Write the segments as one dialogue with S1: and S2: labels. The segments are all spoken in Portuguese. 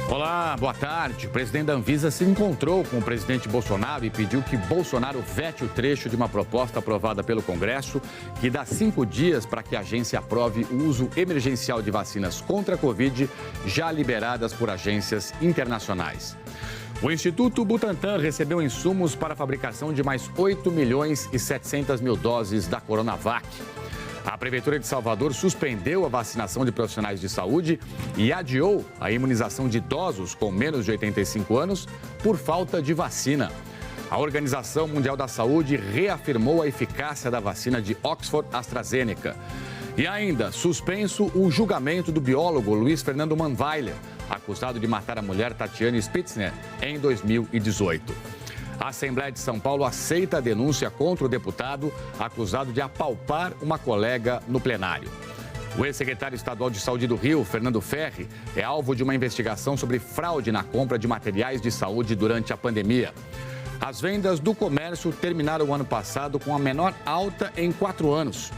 S1: Olá, boa tarde. O presidente da Anvisa se encontrou com o presidente Bolsonaro e pediu que Bolsonaro vete o trecho de uma proposta aprovada pelo Congresso que dá 5 dias para que a agência aprove o uso emergencial de vacinas contra a Covid já liberadas por agências internacionais. O Instituto Butantan recebeu insumos para a fabricação de mais 8 milhões e 700 mil doses da Coronavac. A Prefeitura de Salvador suspendeu a vacinação de profissionais de saúde e adiou a imunização de idosos com menos de 85 anos por falta de vacina. A Organização Mundial da Saúde reafirmou a eficácia da vacina de Oxford AstraZeneca. E ainda, suspenso o julgamento do biólogo Luiz Fernando Manweiler, acusado de matar a mulher Tatiane Spitzner em 2018. A Assembleia de São Paulo aceita a denúncia contra o deputado acusado de apalpar uma colega no plenário. O ex-secretário estadual de Saúde do Rio, Fernando Ferri, é alvo de uma investigação sobre fraude na compra de materiais de saúde durante a pandemia. As vendas do comércio terminaram o ano passado com a menor alta em 4 anos.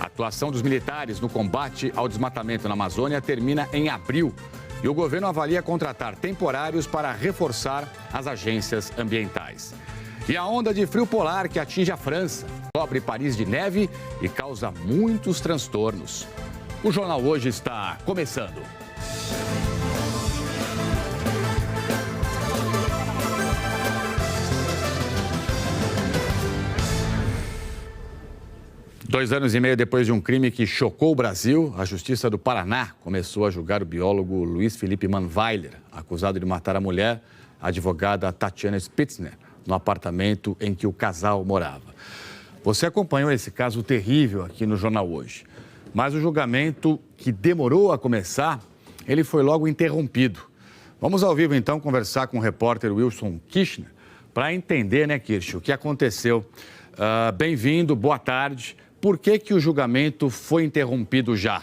S1: A atuação dos militares no combate ao desmatamento na Amazônia termina em abril. E o governo avalia contratar temporários para reforçar as agências ambientais. E a onda de frio polar que atinge a França cobre Paris de neve e causa muitos transtornos. O Jornal Hoje está começando. 2 anos e meio depois de um crime que chocou o Brasil, a Justiça do Paraná começou a julgar o biólogo Luiz Felipe Manweiler, acusado de matar a mulher, a advogada Tatiane Spitzner, no apartamento em que o casal morava. Você acompanhou esse caso terrível aqui no Jornal Hoje. Mas o julgamento, que demorou a começar, ele foi logo interrompido. Vamos ao vivo, então, conversar com o repórter Wilson Kirchner para entender, né, Kirch, o que aconteceu. Bem-vindo, boa tarde. Por que o julgamento foi interrompido já?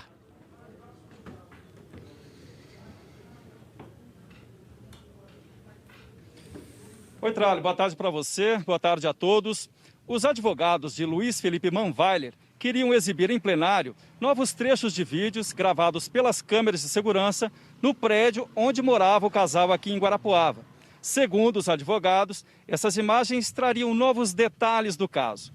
S2: Oi, Tralli, boa tarde para você, boa tarde a todos. Os advogados de Luiz Felipe Manweiler queriam exibir em plenário novos trechos de vídeos gravados pelas câmeras de segurança no prédio onde morava o casal aqui em Guarapuava. Segundo os advogados, essas imagens trariam novos detalhes do caso.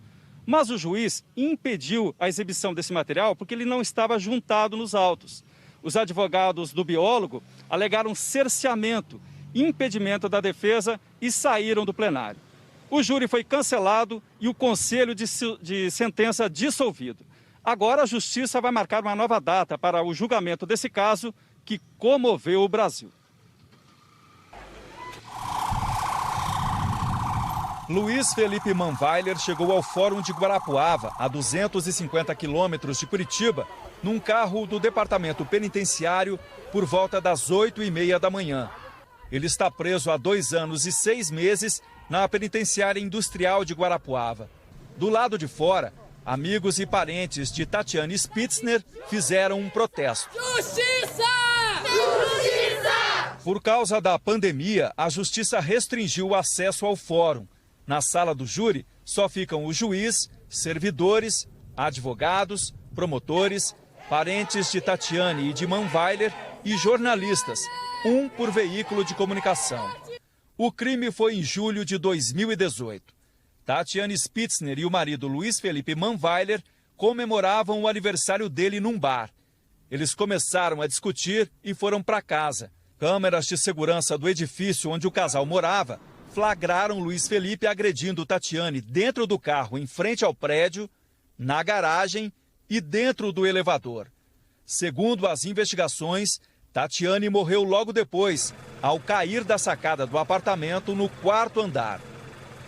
S2: Mas o juiz impediu a exibição desse material porque ele não estava juntado nos autos. Os advogados do biólogo alegaram cerceamento, impedimento da defesa e saíram do plenário. O júri foi cancelado e o conselho de sentença dissolvido. Agora a justiça vai marcar uma nova data para o julgamento desse caso que comoveu o Brasil. Luiz Felipe Manweiler chegou ao Fórum de Guarapuava, a 250 quilômetros de Curitiba, num carro do Departamento Penitenciário por volta das 8h30 da manhã. Ele está preso há 2 anos e 6 meses na Penitenciária Industrial de Guarapuava. Do lado de fora, amigos e parentes de Tatiane Spitzner fizeram um protesto.
S3: Justiça! Justiça!
S2: Por causa da pandemia, a justiça restringiu o acesso ao fórum. Na sala do júri só ficam o juiz, servidores, advogados, promotores, parentes de Tatiane e de Manweiler e jornalistas, um por veículo de comunicação. O crime foi em julho de 2018. Tatiane Spitzner e o marido Luiz Felipe Manweiler comemoravam o aniversário dele num bar. Eles começaram a discutir e foram para casa. Câmeras de segurança do edifício onde o casal morava flagraram Luiz Felipe agredindo Tatiane dentro do carro em frente ao prédio, na garagem e dentro do elevador. Segundo as investigações, Tatiane morreu logo depois, ao cair da sacada do apartamento no 4º andar.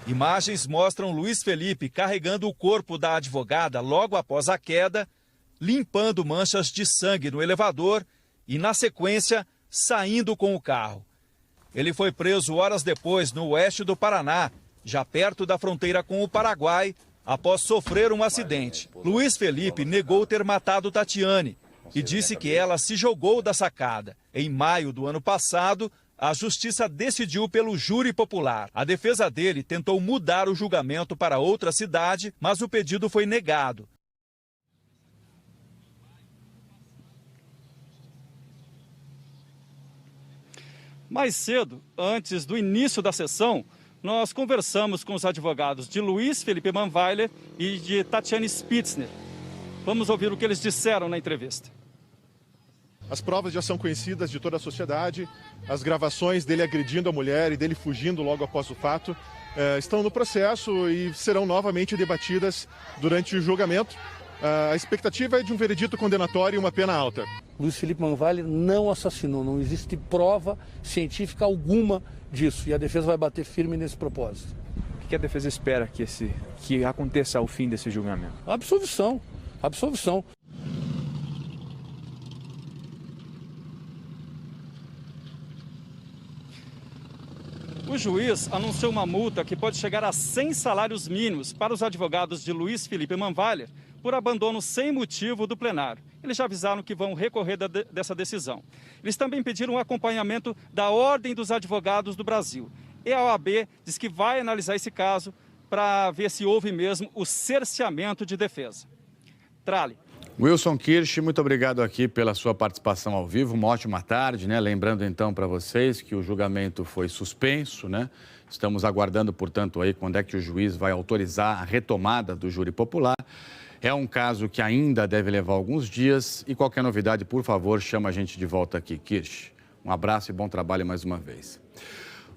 S2: Imagens mostram Luiz Felipe carregando o corpo da advogada logo após a queda, limpando manchas de sangue no elevador e, na sequência, saindo com o carro. Ele foi preso horas depois no oeste do Paraná, já perto da fronteira com o Paraguai, após sofrer um acidente. Luiz Felipe negou ter matado Tatiane e disse que ela se jogou da sacada. Em maio do ano passado, a justiça decidiu pelo júri popular. A defesa dele tentou mudar o julgamento para outra cidade, mas o pedido foi negado. Mais cedo, antes do início da sessão, nós conversamos com os advogados de Luiz Felipe Manweiler e de Tatiane Spitzner. Vamos ouvir o que eles disseram na entrevista.
S3: As provas já são conhecidas de toda a sociedade, as gravações dele agredindo a mulher e dele fugindo logo após o fato estão no processo e serão novamente debatidas durante o julgamento. A expectativa é de um veredito condenatório e uma pena alta.
S4: Luiz Felipe Manweiler não assassinou, não existe prova científica alguma disso e a defesa vai bater firme nesse propósito.
S5: O que a defesa espera que aconteça ao fim desse julgamento?
S4: Absolvição, absolvição.
S2: O juiz anunciou uma multa que pode chegar a 100 salários mínimos para os advogados de Luiz Felipe Manweiler por abandono sem motivo do plenário. Eles já avisaram que vão recorrer dessa decisão. Eles também pediram um acompanhamento da Ordem dos Advogados do Brasil. E a OAB diz que vai analisar esse caso para ver se houve mesmo o cerceamento de defesa. Trali.
S1: Wilson Kirsch, muito obrigado aqui pela sua participação ao vivo. Uma ótima tarde, né? Lembrando então para vocês que o julgamento foi suspenso, né? Estamos aguardando, portanto, aí quando é que o juiz vai autorizar a retomada do júri popular. É um caso que ainda deve levar alguns dias e qualquer novidade, por favor, chama a gente de volta aqui. Kirsch, um abraço e bom trabalho mais uma vez.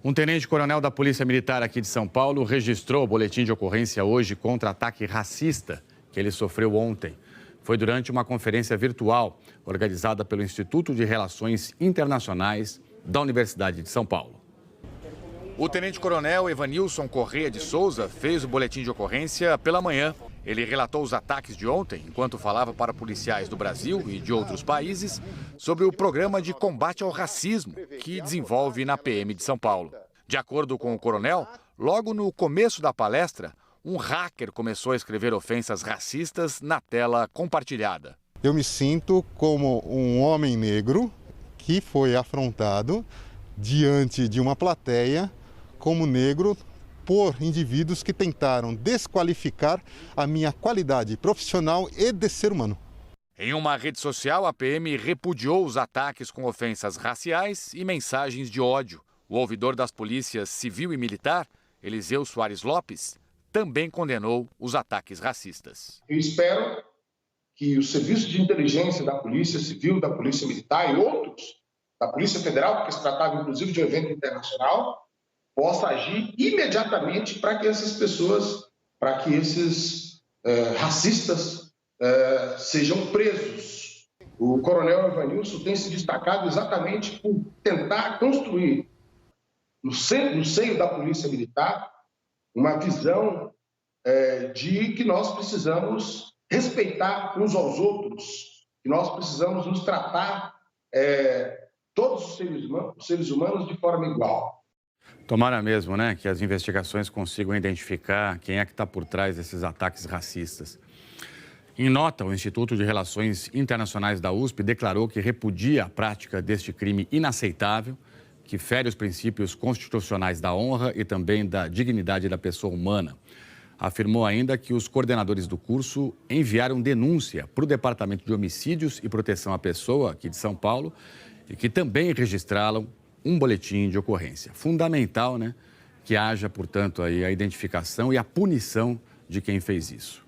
S1: Um tenente-coronel da Polícia Militar aqui de São Paulo registrou o boletim de ocorrência hoje contra ataque racista que ele sofreu ontem. Foi durante uma conferência virtual organizada pelo Instituto de Relações Internacionais da Universidade de São Paulo. O tenente-coronel Evanilson Corrêa de Souza fez o boletim de ocorrência pela manhã. Ele relatou os ataques de ontem, enquanto falava para policiais do Brasil e de outros países sobre o programa de combate ao racismo que desenvolve na PM de São Paulo. De acordo com o coronel, logo no começo da palestra, um hacker começou a escrever ofensas racistas na tela compartilhada.
S6: Eu me sinto como um homem negro que foi afrontado diante de uma plateia como negro por indivíduos que tentaram desqualificar a minha qualidade profissional e de ser humano.
S1: Em uma rede social, a PM repudiou os ataques com ofensas raciais e mensagens de ódio. O ouvidor das polícias civil e militar, Eliseu Soares Lopes, também condenou os ataques racistas.
S7: Eu espero que o serviço de inteligência da Polícia Civil, da Polícia Militar e outros, da Polícia Federal, porque se tratava inclusive de um evento internacional, possa agir imediatamente para que essas pessoas, para que esses racistas sejam presos. O coronel Evanilson tem se destacado exatamente por tentar construir no seio da Polícia Militar uma visão de que nós precisamos respeitar uns aos outros, que nós precisamos nos tratar todos os seres humanos de forma igual.
S1: Tomara mesmo, né, que as investigações consigam identificar quem é que está por trás desses ataques racistas. Em nota, o Instituto de Relações Internacionais da USP declarou que repudia a prática deste crime inaceitável, que fere os princípios constitucionais da honra e também da dignidade da pessoa humana. Afirmou ainda que os coordenadores do curso enviaram denúncia para o Departamento de Homicídios e Proteção à Pessoa, aqui de São Paulo, e que também registraram um boletim de ocorrência. Fundamental, né, que haja, portanto, aí a identificação e a punição de quem fez isso.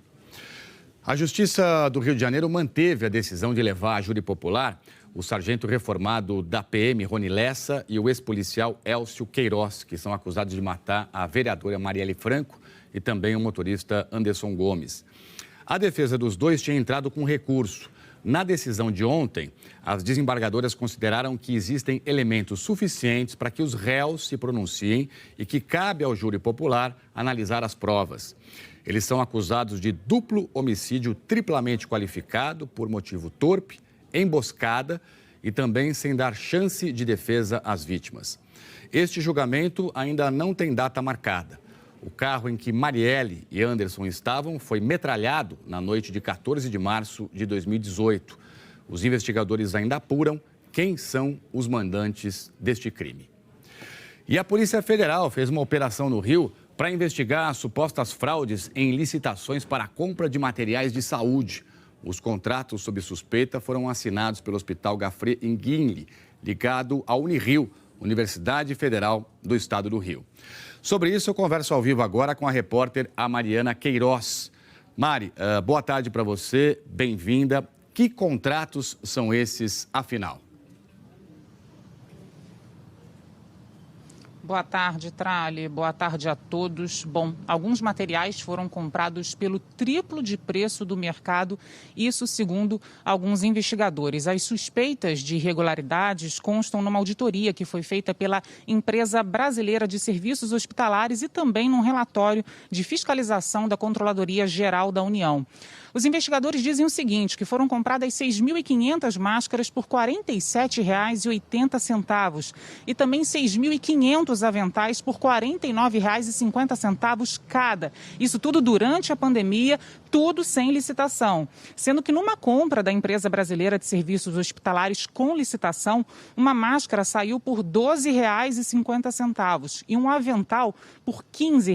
S1: A Justiça do Rio de Janeiro manteve a decisão de levar a júri popular o sargento reformado da PM, Rony Lessa, e o ex-policial Elcio Queiroz, que são acusados de matar a vereadora Marielle Franco e também o motorista Anderson Gomes. A defesa dos dois tinha entrado com recurso. Na decisão de ontem, as desembargadoras consideraram que existem elementos suficientes para que os réus se pronunciem e que cabe ao júri popular analisar as provas. Eles são acusados de duplo homicídio triplamente qualificado por motivo torpe, emboscada e também sem dar chance de defesa às vítimas. Este julgamento ainda não tem data marcada. O carro em que Marielle e Anderson estavam foi metralhado na noite de 14 de março de 2018. Os investigadores ainda apuram quem são os mandantes deste crime. E a Polícia Federal fez uma operação no Rio para investigar as supostas fraudes em licitações para a compra de materiais de saúde. Os contratos sob suspeita foram assinados pelo Hospital Gafré em Guinle, ligado à Unirio, Universidade Federal do Estado do Rio. Sobre isso, eu converso ao vivo agora com a repórter Mariana Queiroz. Mari, boa tarde para você, bem-vinda. Que contratos são esses, afinal?
S8: Boa tarde, Trali. Boa tarde a todos. Bom, alguns materiais foram comprados pelo triplo de preço do mercado, isso segundo alguns investigadores. As suspeitas de irregularidades constam numa auditoria que foi feita pela Empresa Brasileira de Serviços Hospitalares e também num relatório de fiscalização da Controladoria Geral da União. Os investigadores dizem o seguinte, que foram compradas 6.500 máscaras por R$ 47,80 e também 6.500 aventais por R$ 49,50 cada. Isso tudo durante a pandemia, tudo sem licitação. Sendo que numa compra da Empresa Brasileira de Serviços Hospitalares com licitação, uma máscara saiu por R$ 12,50 e um avental por R$ 15.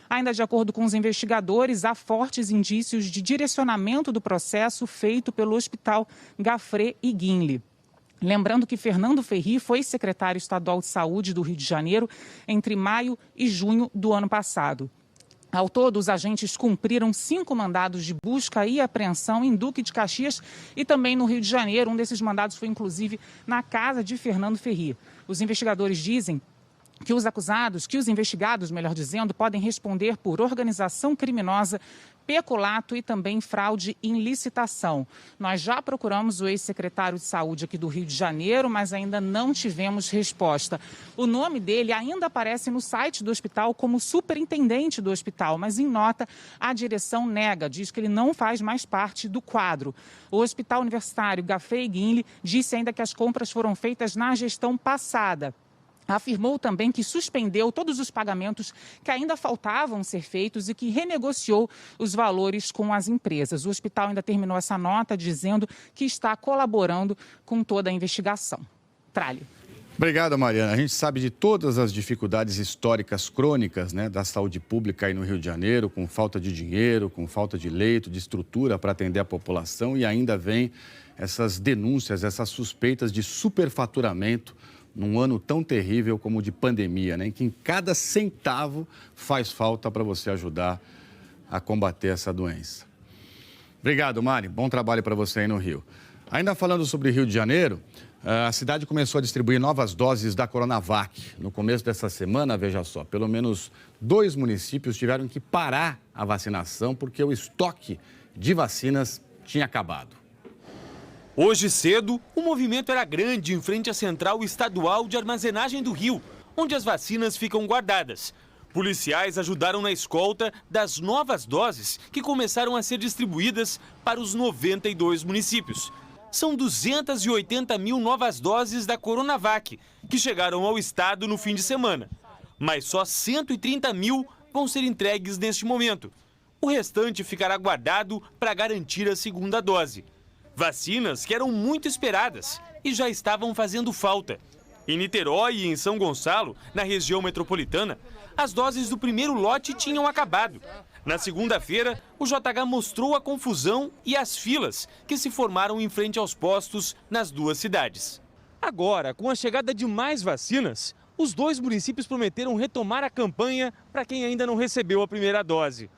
S8: Ainda de acordo com os investigadores, há fortes indícios de direcionamento do processo feito pelo Hospital Gafré e Guinle. Lembrando que Fernando Ferri foi secretário estadual de saúde do Rio de Janeiro entre maio e junho do ano passado. Ao todo, os agentes cumpriram 5 mandados de busca e apreensão em Duque de Caxias e também no Rio de Janeiro. Um desses mandados foi, inclusive, na casa de Fernando Ferri. Os investigadores dizem que os investigados, melhor dizendo, podem responder por organização criminosa, peculato e também fraude em licitação. Nós já procuramos o ex-secretário de Saúde aqui do Rio de Janeiro, mas ainda não tivemos resposta. O nome dele ainda aparece no site do hospital como superintendente do hospital, mas em nota a direção nega, diz que ele não faz mais parte do quadro. O Hospital Universitário Gafré e Guinle disse ainda que as compras foram feitas na gestão passada. Afirmou também que suspendeu todos os pagamentos que ainda faltavam ser feitos e que renegociou os valores com as empresas. O hospital ainda terminou essa nota dizendo que está colaborando com toda a investigação. Trali.
S1: Obrigado, Mariana. A gente sabe de todas as dificuldades históricas crônicas, né, da saúde pública aí no Rio de Janeiro, com falta de dinheiro, com falta de leito, de estrutura para atender a população, e ainda vem essas denúncias, essas suspeitas de superfaturamento num ano tão terrível como o de pandemia, né, em que cada centavo faz falta para você ajudar a combater essa doença. Obrigado, Mari. Bom trabalho para você aí no Rio. Ainda falando sobre Rio de Janeiro, a cidade começou a distribuir novas doses da Coronavac. No começo dessa semana, veja só, pelo menos 2 municípios tiveram que parar a vacinação porque o estoque de vacinas tinha acabado.
S9: Hoje cedo, o movimento era grande em frente à Central Estadual de Armazenagem do Rio, onde as vacinas ficam guardadas. Policiais ajudaram na escolta das novas doses que começaram a ser distribuídas para os 92 municípios. São 280 mil novas doses da Coronavac, que chegaram ao estado no fim de semana. Mas só 130 mil vão ser entregues neste momento. O restante ficará guardado para garantir a segunda dose. Vacinas que eram muito esperadas e já estavam fazendo falta. Em Niterói e em São Gonçalo, na região metropolitana, as doses do primeiro lote tinham acabado. Na segunda-feira, o JH mostrou a confusão e as filas que se formaram em frente aos postos nas 2 cidades.
S10: Agora, com a chegada de mais vacinas, os 2 municípios prometeram retomar a campanha para quem ainda não recebeu a primeira dose.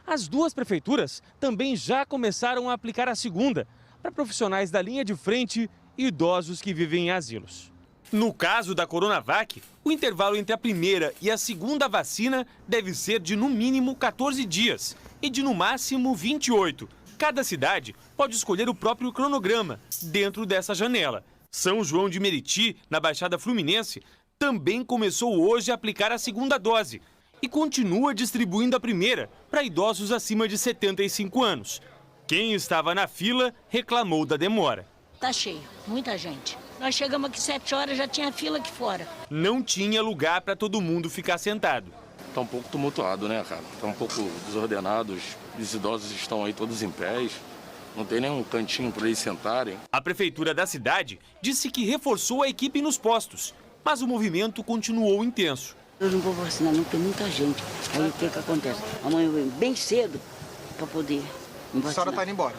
S10: As 2 prefeituras também já começaram a aplicar a segunda, para profissionais da linha de frente e idosos que vivem em asilos.
S9: No caso da Coronavac, o intervalo entre a primeira e a segunda vacina deve ser de no mínimo 14 dias e de no máximo 28. Cada cidade pode escolher o próprio cronograma dentro dessa janela. São João de Meriti, na Baixada Fluminense, também começou hoje a aplicar a segunda dose e continua distribuindo a primeira para idosos acima de 75 anos. Quem estava na fila reclamou da demora.
S11: Tá cheio, muita gente. Nós chegamos aqui 7 horas, já tinha fila aqui fora.
S9: Não tinha lugar para todo mundo ficar sentado.
S12: Tá um pouco tumultuado, né, cara? Tá um pouco desordenado, os idosos estão aí todos em pés. Não tem nenhum cantinho para eles sentarem.
S9: A prefeitura da cidade disse que reforçou a equipe nos postos, mas o movimento continuou intenso.
S11: Eu não vou vacinar não, tem muita gente. Aí o que acontece? Amanhã eu venho bem cedo para poder vacinar.
S13: A senhora tá indo embora?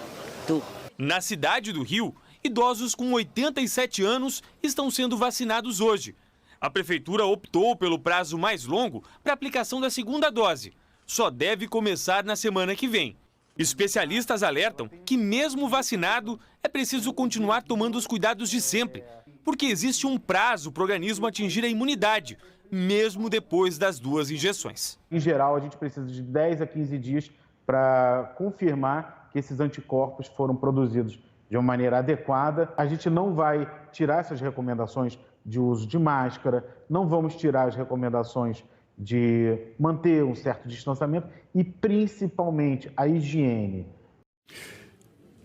S11: Tô.
S9: Na cidade do Rio, idosos com 87 anos estão sendo vacinados hoje. A prefeitura optou pelo prazo mais longo para a aplicação da segunda dose. Só deve começar na semana que vem. Especialistas alertam que, mesmo vacinado, é preciso continuar tomando os cuidados de sempre, porque existe um prazo para o organismo atingir a imunidade, mesmo depois das 2 injeções.
S13: Em geral, a gente precisa de 10 a 15 dias para confirmar que esses anticorpos foram produzidos de uma maneira adequada. A gente não vai tirar essas recomendações de uso de máscara, não vamos tirar as recomendações de manter um certo distanciamento e, principalmente, a higiene.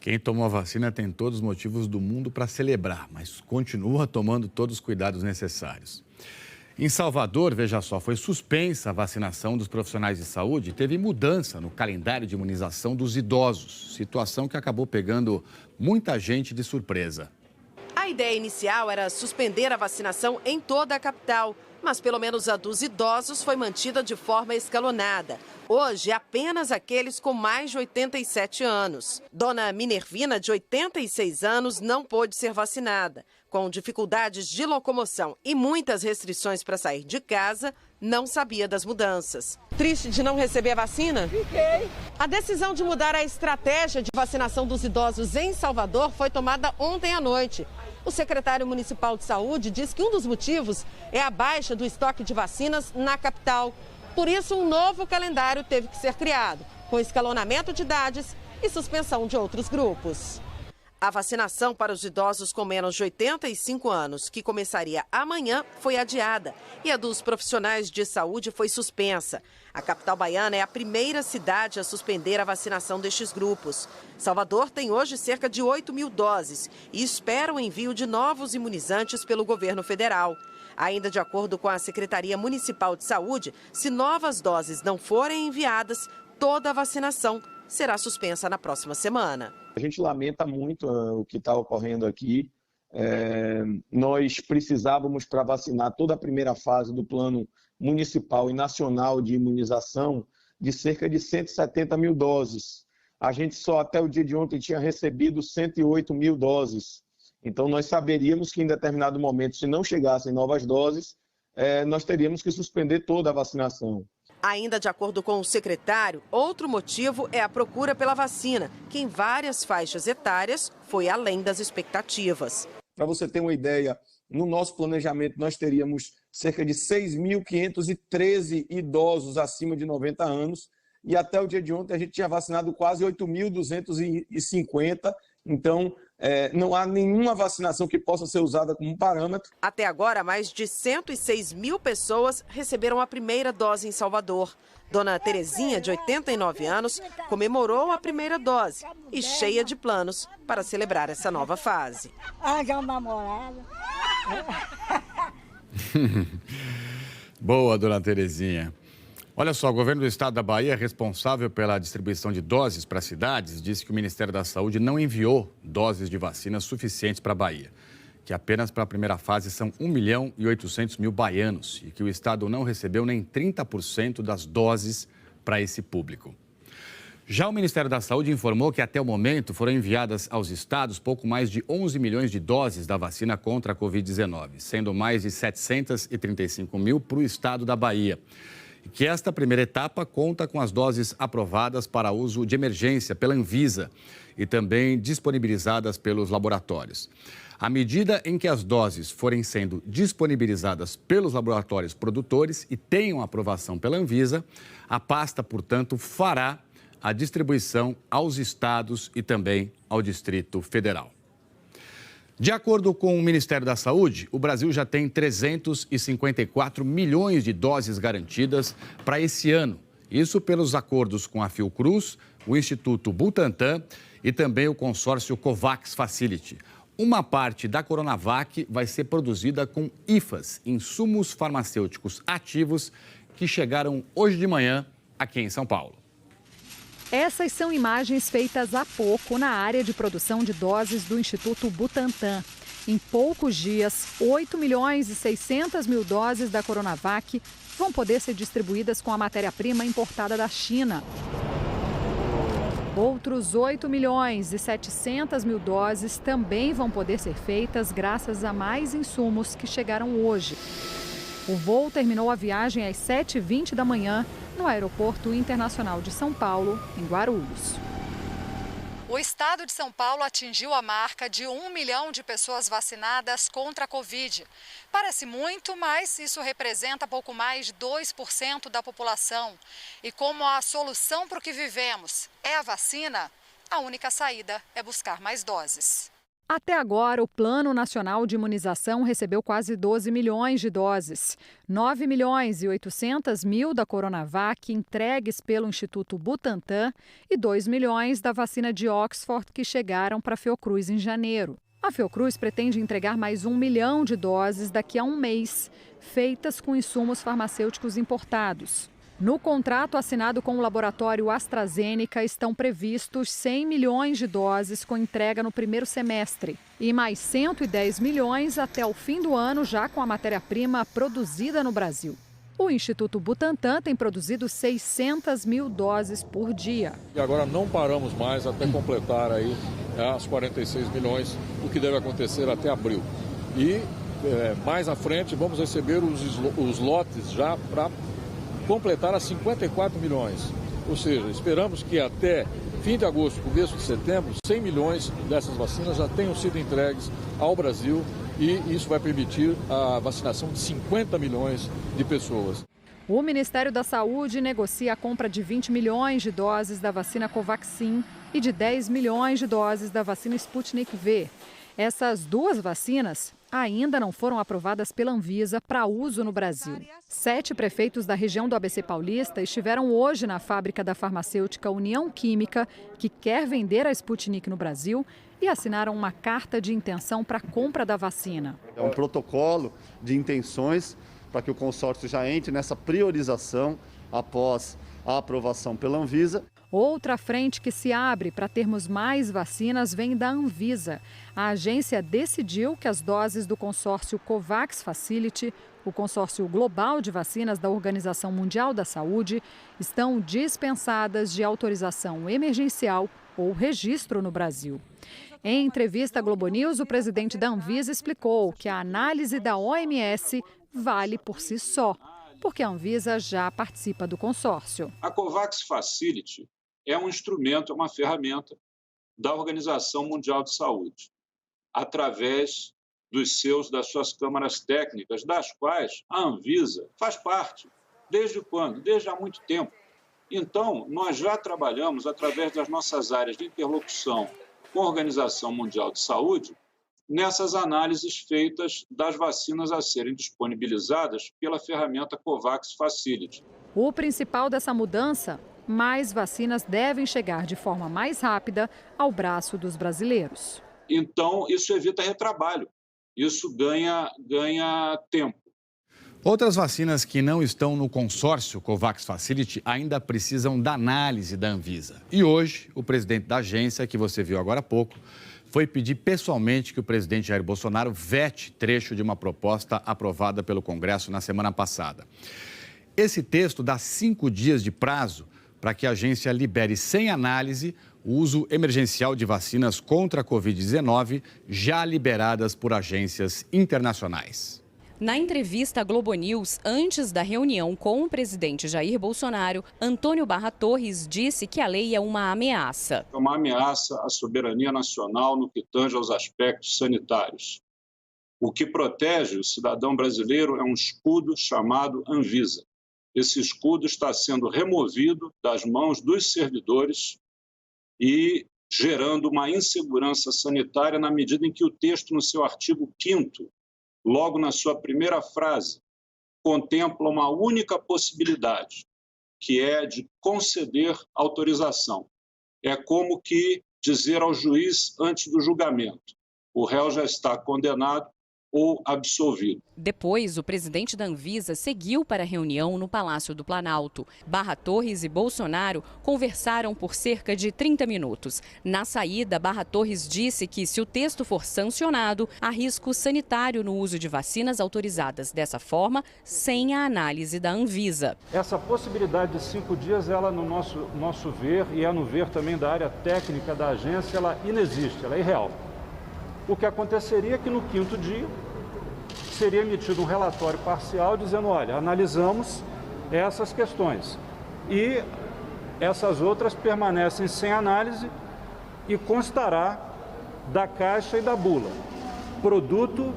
S1: Quem tomou a vacina tem todos os motivos do mundo para celebrar, mas continua tomando todos os cuidados necessários. Em Salvador, veja só, foi suspensa a vacinação dos profissionais de saúde e teve mudança no calendário de imunização dos idosos, situação que acabou pegando muita gente de surpresa.
S14: A ideia inicial era suspender a vacinação em toda a capital, mas pelo menos a dos idosos foi mantida de forma escalonada. Hoje, apenas aqueles com mais de 87 anos. Dona Minervina, de 86 anos, não pôde ser vacinada. Com dificuldades de locomoção e muitas restrições para sair de casa, não sabia das mudanças. Triste de não receber a vacina?
S15: Fiquei.
S14: A decisão de mudar a estratégia de vacinação dos idosos em Salvador foi tomada ontem à noite. O secretário municipal de saúde diz que um dos motivos é a baixa do estoque de vacinas na capital. Por isso, um novo calendário teve que ser criado, com escalonamento de idades e suspensão de outros grupos. A vacinação para os idosos com menos de 85 anos, que começaria amanhã, foi adiada. E a dos profissionais de saúde foi suspensa. A capital baiana é a primeira cidade a suspender a vacinação destes grupos. Salvador tem hoje cerca de 8 mil doses e espera o envio de novos imunizantes pelo governo federal. Ainda de acordo com a Secretaria Municipal de Saúde, se novas doses não forem enviadas, toda a vacinação será suspensa na próxima semana.
S16: A gente lamenta muito o que está ocorrendo aqui. Nós precisávamos, para vacinar toda a primeira fase do plano municipal e nacional de imunização, de cerca de 170 mil doses. A gente só até o dia de ontem tinha recebido 108 mil doses. Então nós saberíamos que em determinado momento, se não chegassem novas doses, nós teríamos que suspender toda a vacinação.
S14: Ainda de acordo com o secretário, outro motivo é a procura pela vacina, que em várias faixas etárias foi além das expectativas.
S16: Para você ter uma ideia, no nosso planejamento nós teríamos cerca de 6.513 idosos acima de 90 anos e até o dia de ontem a gente tinha vacinado quase 8.250, então não há nenhuma vacinação que possa ser usada como parâmetro.
S14: Até agora, mais de 106 mil pessoas receberam a primeira dose em Salvador. Dona Terezinha, de 89 anos, comemorou a primeira dose e cheia de planos para celebrar essa nova fase.
S15: Arranjar um namorado.
S1: Boa, dona Terezinha. Olha só, o governo do estado da Bahia, responsável pela distribuição de doses para cidades, disse que o Ministério da Saúde não enviou doses de vacina suficientes para a Bahia, que apenas para a primeira fase são 1.800.000 baianos e que o estado não recebeu nem 30% das doses para esse público. Já o Ministério da Saúde informou que até o momento foram enviadas aos estados pouco mais de 11 milhões de doses da vacina contra a Covid-19, sendo mais de 735 mil para o estado da Bahia. E que esta primeira etapa conta com as doses aprovadas para uso de emergência pela Anvisa e também disponibilizadas pelos laboratórios. À medida em que as doses forem sendo disponibilizadas pelos laboratórios produtores e tenham aprovação pela Anvisa, a pasta, portanto, fará a distribuição aos estados e também ao Distrito Federal. De acordo com o Ministério da Saúde, o Brasil já tem 354 milhões de doses garantidas para esse ano. Isso pelos acordos com a Fiocruz, o Instituto Butantan e também o consórcio COVAX Facility. Uma parte da Coronavac vai ser produzida com IFAs, insumos farmacêuticos ativos, que chegaram hoje de manhã aqui em São Paulo.
S17: Essas são imagens feitas há pouco na área de produção de doses do Instituto Butantan. Em poucos dias, 8.600.000 doses da Coronavac vão poder ser distribuídas com a matéria-prima importada da China. Outros 8.700.000 doses também vão poder ser feitas graças a mais insumos que chegaram hoje. O voo terminou a viagem às 7h20 da manhã no Aeroporto Internacional de São Paulo, em Guarulhos. O estado de São Paulo atingiu a marca de 1 milhão de pessoas vacinadas contra a Covid. Parece muito, mas isso representa pouco mais de 2% da população. E como a solução para o que vivemos é a vacina, a única saída é buscar mais doses. Até agora, o Plano Nacional de Imunização recebeu quase 12 milhões de doses. 9 milhões e 800 mil da Coronavac, entregues pelo Instituto Butantan, e 2 milhões da vacina de Oxford, que chegaram para a Fiocruz em janeiro. A Fiocruz pretende entregar mais 1 milhão de doses daqui a um mês, feitas com insumos farmacêuticos importados. No contrato assinado com o laboratório AstraZeneca estão previstos 100 milhões de doses com entrega no primeiro semestre e mais 110 milhões até o fim do ano, já com a matéria-prima produzida no Brasil. O Instituto Butantan tem produzido 600 mil doses por dia.
S18: E agora não paramos mais até completar aí as 46 milhões, o que deve acontecer até abril. E mais à frente vamos receber os lotes já para completar as 54 milhões. Ou seja, esperamos que até fim de agosto, começo de setembro, 100 milhões dessas vacinas já tenham sido entregues ao Brasil e isso vai permitir a vacinação de 50 milhões de pessoas.
S17: O Ministério da Saúde negocia a compra de 20 milhões de doses da vacina Covaxin e de 10 milhões de doses da vacina Sputnik V. Essas duas vacinas ainda não foram aprovadas pela Anvisa para uso no Brasil. 7 prefeitos da região do ABC Paulista estiveram hoje na fábrica da farmacêutica União Química, que quer vender a Sputnik no Brasil, e assinaram uma carta de intenção para a compra da vacina.
S19: É um protocolo de intenções para que o consórcio já entre nessa priorização após a aprovação pela Anvisa.
S17: Outra frente que se abre para termos mais vacinas vem da Anvisa. A agência decidiu que as doses do consórcio COVAX Facility, o consórcio global de vacinas da Organização Mundial da Saúde, estão dispensadas de autorização emergencial ou registro no Brasil. Em entrevista à Globo News, o presidente da Anvisa explicou que a análise da OMS vale por si só, porque a Anvisa já participa do consórcio.
S20: A COVAX Facility é um instrumento, é uma ferramenta da Organização Mundial de Saúde, através das suas câmaras técnicas, das quais a Anvisa faz parte. Desde quando? Desde há muito tempo. Então, nós já trabalhamos, através das nossas áreas de interlocução com a Organização Mundial de Saúde, nessas análises feitas das vacinas a serem disponibilizadas pela ferramenta COVAX Facility.
S17: O principal dessa mudança: mais vacinas devem chegar de forma mais rápida ao braço dos brasileiros.
S20: Então, isso evita retrabalho, isso ganha tempo.
S1: Outras vacinas que não estão no consórcio COVAX Facility ainda precisam da análise da Anvisa. E hoje, o presidente da agência, que você viu agora há pouco, foi pedir pessoalmente que o presidente Jair Bolsonaro vete trecho de uma proposta aprovada pelo Congresso na semana passada. Esse texto dá 5 dias de prazo para que a agência libere sem análise o uso emergencial de vacinas contra a Covid-19 já liberadas por agências internacionais.
S21: Na entrevista à Globo News, antes da reunião com o presidente Jair Bolsonaro, Antônio Barra Torres disse que a lei é uma ameaça.
S20: É uma ameaça à soberania nacional no que tange aos aspectos sanitários. O que protege o cidadão brasileiro é um escudo chamado Anvisa. Esse escudo está sendo removido das mãos dos servidores e gerando uma insegurança sanitária na medida em que o texto, no seu artigo 5º, logo na sua primeira frase, contempla uma única possibilidade, que é de conceder autorização. É como que dizer ao juiz antes do julgamento: o réu já está condenado ou absolvido.
S21: Depois, o presidente da Anvisa seguiu para a reunião no Palácio do Planalto. Barra Torres e Bolsonaro conversaram por cerca de 30 minutos. Na saída, Barra Torres disse que, se o texto for sancionado, há risco sanitário no uso de vacinas autorizadas dessa forma, sem a análise da Anvisa.
S22: Essa possibilidade de 5 dias, ela, no nosso ver, e no ver também da área técnica da agência, ela inexiste, ela é irreal. O que aconteceria é que no 5º dia seria emitido um relatório parcial dizendo, olha, analisamos essas questões e essas outras permanecem sem análise e constará da caixa e da bula. Produto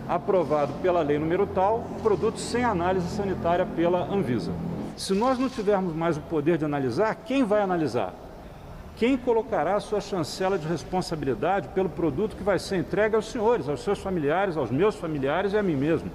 S22: aprovado pela lei número tal, produto sem análise sanitária pela Anvisa. Se nós não tivermos mais o poder de analisar, quem vai analisar? Quem colocará a sua chancela de responsabilidade pelo produto que vai ser entregue aos senhores, aos seus familiares, aos meus familiares e a mim mesmo?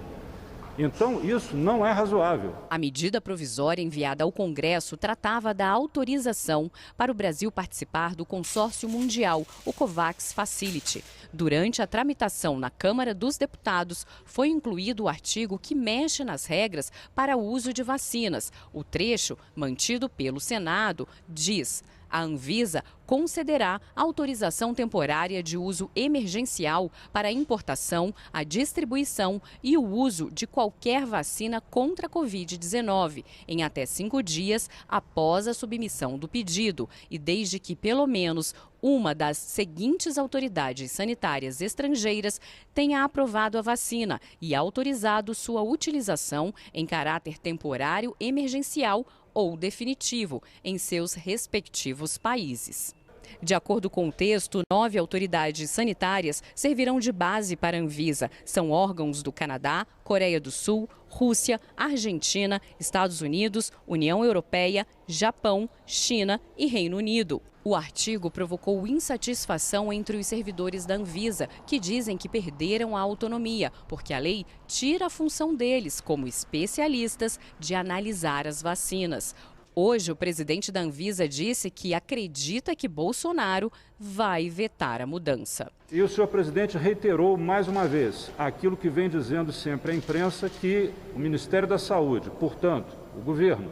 S22: Então, isso não é razoável.
S21: A medida provisória enviada ao Congresso tratava da autorização para o Brasil participar do consórcio mundial, o COVAX Facility. Durante a tramitação na Câmara dos Deputados, foi incluído o artigo que mexe nas regras para o uso de vacinas. O trecho, mantido pelo Senado, diz: a Anvisa concederá autorização temporária de uso emergencial para a importação, a distribuição e o uso de qualquer vacina contra a Covid-19 em até 5 dias após a submissão do pedido e desde que pelo menos uma das seguintes autoridades sanitárias estrangeiras tenha aprovado a vacina e autorizado sua utilização em caráter temporário, emergencial ou definitivo em seus respectivos países. De acordo com o texto, 9 autoridades sanitárias servirão de base para a Anvisa. São órgãos do Canadá, Coreia do Sul, Rússia, Argentina, Estados Unidos, União Europeia, Japão, China e Reino Unido. O artigo provocou insatisfação entre os servidores da Anvisa, que dizem que perderam a autonomia, porque a lei tira a função deles, como especialistas, de analisar as vacinas. Hoje, o presidente da Anvisa disse que acredita que Bolsonaro vai vetar a mudança.
S22: E o senhor presidente reiterou mais uma vez aquilo que vem dizendo sempre à imprensa, que o Ministério da Saúde, portanto, o governo,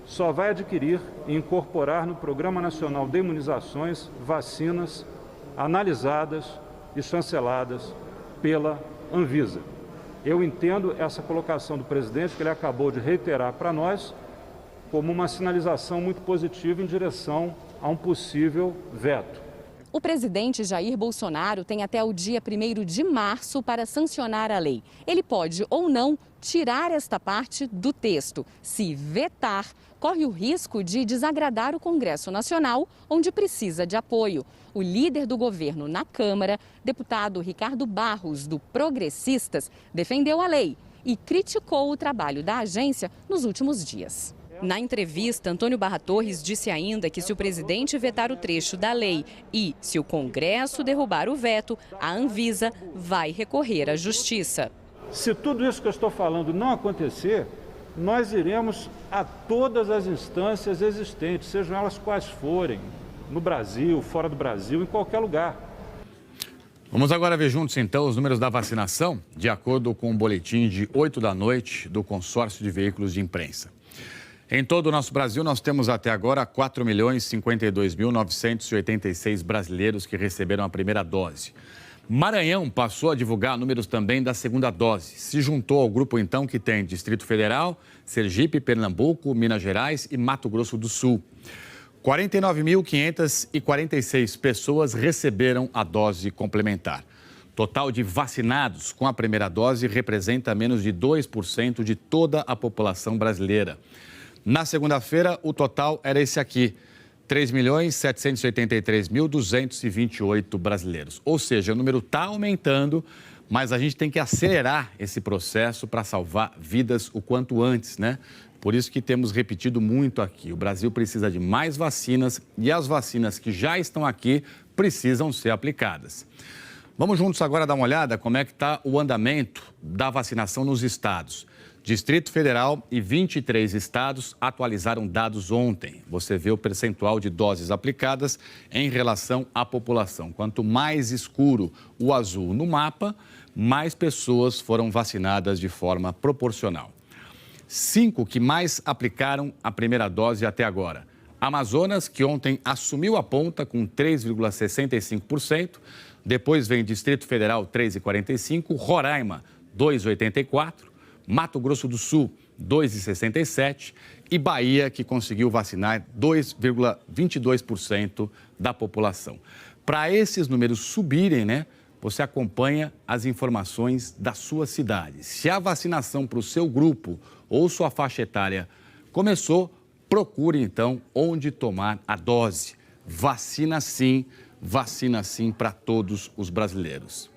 S22: só vai adquirir e incorporar no Programa Nacional de Imunizações vacinas analisadas e chanceladas pela Anvisa. Eu entendo essa colocação do presidente, que ele acabou de reiterar para nós, como uma sinalização muito positiva em direção a um possível veto.
S21: O presidente Jair Bolsonaro tem até o dia 1º de março para sancionar a lei. Ele pode ou não tirar esta parte do texto. Se vetar, corre o risco de desagradar o Congresso Nacional, onde precisa de apoio. O líder do governo na Câmara, deputado Ricardo Barros, do Progressistas, defendeu a lei e criticou o trabalho da agência nos últimos dias. Na entrevista, Antônio Barra Torres disse ainda que se o presidente vetar o trecho da lei e se o Congresso derrubar o veto, a Anvisa vai recorrer à Justiça.
S22: Se tudo isso que eu estou falando não acontecer, nós iremos a todas as instâncias existentes, sejam elas quais forem, no Brasil, fora do Brasil, em qualquer lugar.
S1: Vamos agora ver juntos, então, os números da vacinação, de acordo com o boletim de 8 da noite do Consórcio de Veículos de Imprensa. Em todo o nosso Brasil, nós temos até agora 4.052.986 brasileiros que receberam a primeira dose. Maranhão passou a divulgar números também da segunda dose. Se juntou ao grupo, então, que tem Distrito Federal, Sergipe, Pernambuco, Minas Gerais e Mato Grosso do Sul. 49.546 pessoas receberam a dose complementar. Total de vacinados com a primeira dose representa menos de 2% de toda a população brasileira. Na segunda-feira, o total era esse aqui, 3.783.228 brasileiros. Ou seja, o número está aumentando, mas a gente tem que acelerar esse processo para salvar vidas o quanto antes, né? Por isso que temos repetido muito aqui. O Brasil precisa de mais vacinas e as vacinas que já estão aqui precisam ser aplicadas. Vamos juntos agora dar uma olhada como é que está o andamento da vacinação nos estados. Distrito Federal e 23 estados atualizaram dados ontem. Você vê o percentual de doses aplicadas em relação à população. Quanto mais escuro o azul no mapa, mais pessoas foram vacinadas de forma proporcional. 5 que mais aplicaram a primeira dose até agora. Amazonas, que ontem assumiu a ponta com 3,65%. Depois vem Distrito Federal, 3,45%. Roraima, 2,84%. Mato Grosso do Sul, 2,67%, e Bahia, que conseguiu vacinar 2,22% da população. Para esses números subirem, né, você acompanha as informações da sua cidade. Se a vacinação para o seu grupo ou sua faixa etária começou, procure então onde tomar a dose. Vacina sim para todos os brasileiros.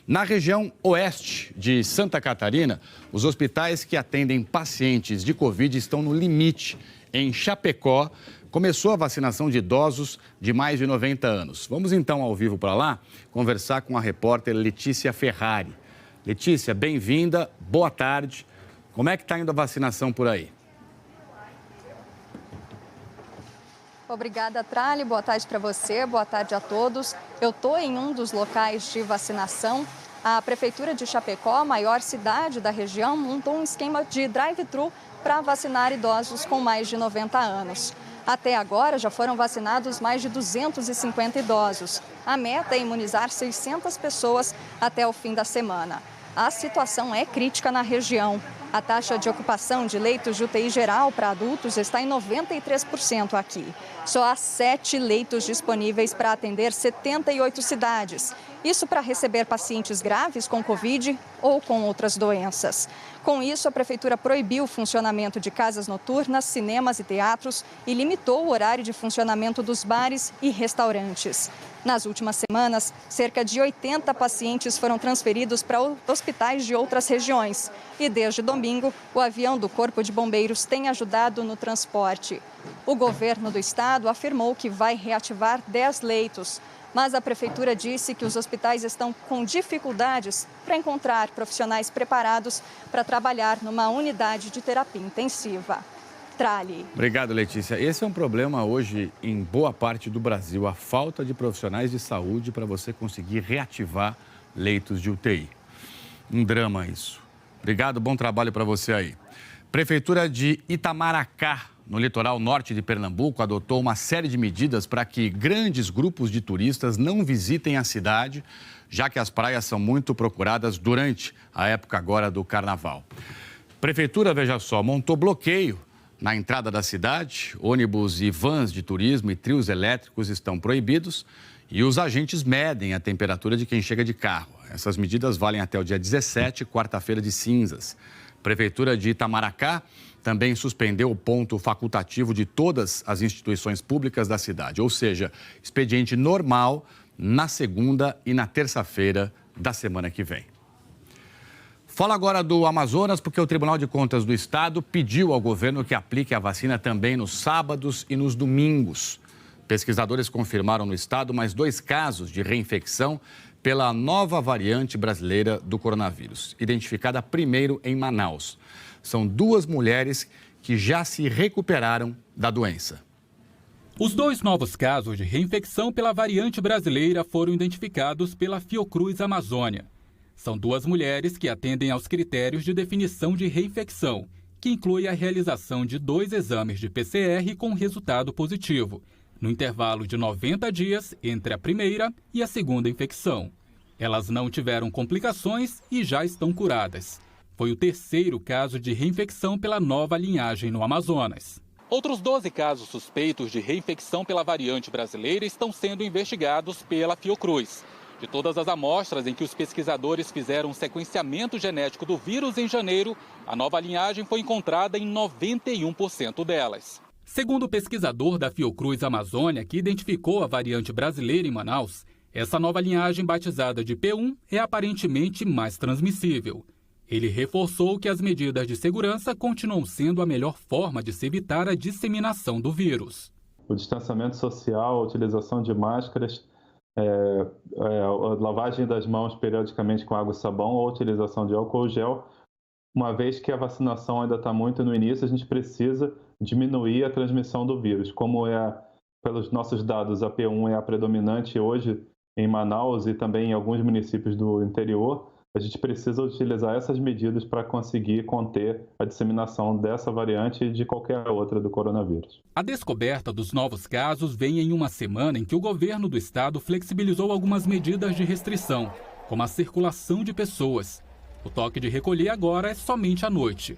S1: Na região oeste de Santa Catarina, os hospitais que atendem pacientes de Covid estão no limite. Em Chapecó, começou a vacinação de idosos de mais de 90 anos. Vamos então ao vivo para lá conversar com a repórter Letícia Ferrari. Letícia, bem-vinda, boa tarde. Como é que está indo a vacinação por aí?
S17: Obrigada, Trali. Boa tarde para você, boa tarde a todos. Eu estou em um dos locais de vacinação. A Prefeitura de Chapecó, a maior cidade da região, montou um esquema de drive-thru para vacinar idosos com mais de 90 anos. Até agora, já foram vacinados mais de 250 idosos. A meta é imunizar 600 pessoas até o fim da semana. A situação é crítica na região. A taxa de ocupação de leitos de UTI geral para adultos está em 93% aqui. Só há 7 leitos disponíveis para atender 78 cidades. Isso para receber pacientes graves com Covid ou com outras doenças. Com isso, a Prefeitura proibiu o funcionamento de casas noturnas, cinemas e teatros e limitou o horário de funcionamento dos bares e restaurantes. Nas últimas semanas, cerca de 80 pacientes foram transferidos para hospitais de outras regiões. E desde domingo, o avião do Corpo de Bombeiros tem ajudado no transporte. O governo do estado afirmou que vai reativar 10 leitos. Mas a Prefeitura disse que os hospitais estão com dificuldades para encontrar profissionais preparados para trabalhar numa unidade de terapia intensiva. Trali.
S1: Obrigado, Letícia. Esse é um problema hoje em boa parte do Brasil, a falta de profissionais de saúde para você conseguir reativar leitos de UTI. Um drama isso. Obrigado, bom trabalho para você aí. Prefeitura de Itamaracá, no litoral norte de Pernambuco, adotou uma série de medidas para que grandes grupos de turistas não visitem a cidade, já que as praias são muito procuradas durante a época agora do Carnaval. Prefeitura, veja só, montou bloqueio na entrada da cidade. Ônibus e vans de turismo e trios elétricos estão proibidos e os agentes medem a temperatura de quem chega de carro. Essas medidas valem até o dia 17, quarta-feira de cinzas. Prefeitura de Itamaracá também suspendeu o ponto facultativo de todas as instituições públicas da cidade, ou seja, expediente normal na segunda e na terça-feira da semana que vem. Fala agora do Amazonas, porque o Tribunal de Contas do Estado pediu ao governo que aplique a vacina também nos sábados e nos domingos. Pesquisadores confirmaram no estado mais 2 casos de reinfecção pela nova variante brasileira do coronavírus, identificada primeiro em Manaus. São 2 mulheres que já se recuperaram da doença.
S3: Os 2 novos casos de reinfecção pela variante brasileira foram identificados pela Fiocruz Amazônia. São 2 mulheres que atendem aos critérios de definição de reinfecção, que inclui a realização de 2 exames de PCR com resultado positivo, no intervalo de 90 dias entre a primeira e a segunda infecção. Elas não tiveram complicações e já estão curadas. Foi o 3º caso de reinfecção pela nova linhagem no Amazonas. Outros 12 casos suspeitos de reinfecção pela variante brasileira estão sendo investigados pela Fiocruz. De todas as amostras em que os pesquisadores fizeram um sequenciamento genético do vírus em janeiro, a nova linhagem foi encontrada em 91% delas. Segundo o pesquisador da Fiocruz Amazônia, que identificou a variante brasileira em Manaus, essa nova linhagem batizada de P1 é aparentemente mais transmissível. Ele reforçou que as medidas de segurança continuam sendo a melhor forma de se evitar a disseminação do vírus.
S5: O distanciamento social, a utilização de máscaras, a lavagem das mãos periodicamente com água e sabão ou a utilização de álcool gel. Uma vez que a vacinação ainda está muito no início, a gente precisa diminuir a transmissão do vírus. Como pelos nossos dados, a P1 é a predominante hoje em Manaus e também em alguns municípios do interior, a gente precisa utilizar essas medidas para conseguir conter a disseminação dessa variante e de qualquer outra do coronavírus.
S3: A descoberta dos novos casos vem em uma semana em que o governo do estado flexibilizou algumas medidas de restrição, como a circulação de pessoas. O toque de recolher agora é somente à noite.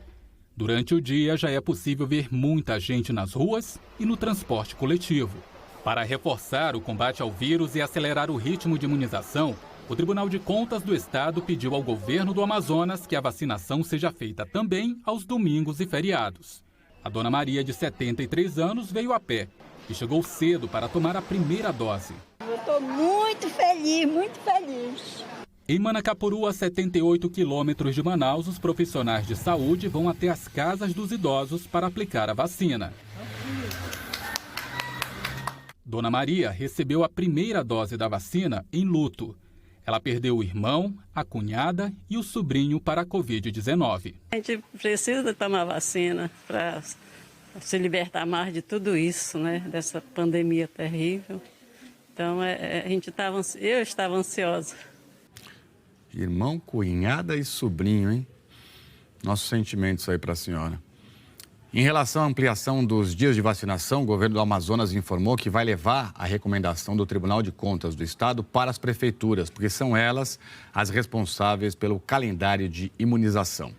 S3: Durante o dia já é possível ver muita gente nas ruas e no transporte coletivo. Para reforçar o combate ao vírus e acelerar o ritmo de imunização, O Tribunal de Contas do Estado pediu ao governo do Amazonas que a vacinação seja feita também aos domingos e feriados. A dona Maria, de 73 anos, veio a pé e chegou cedo para tomar a primeira dose.
S15: Eu estou muito feliz, muito feliz.
S3: Em Manacapuru, a 78 quilômetros de Manaus, os profissionais de saúde vão até as casas dos idosos para aplicar a vacina. Dona Maria recebeu a primeira dose da vacina em luto. Ela perdeu o irmão, a cunhada e o sobrinho para a Covid-19.
S2: A gente precisa tomar vacina para se libertar mais de tudo isso, né? Dessa pandemia terrível. Então, eu estava ansiosa.
S1: Irmão, cunhada e sobrinho, hein? Nossos sentimentos aí para a senhora. Em relação à ampliação dos dias de vacinação, o governo do Amazonas informou que vai levar a recomendação do Tribunal de Contas do Estado para as prefeituras, porque são elas as responsáveis pelo calendário de imunização.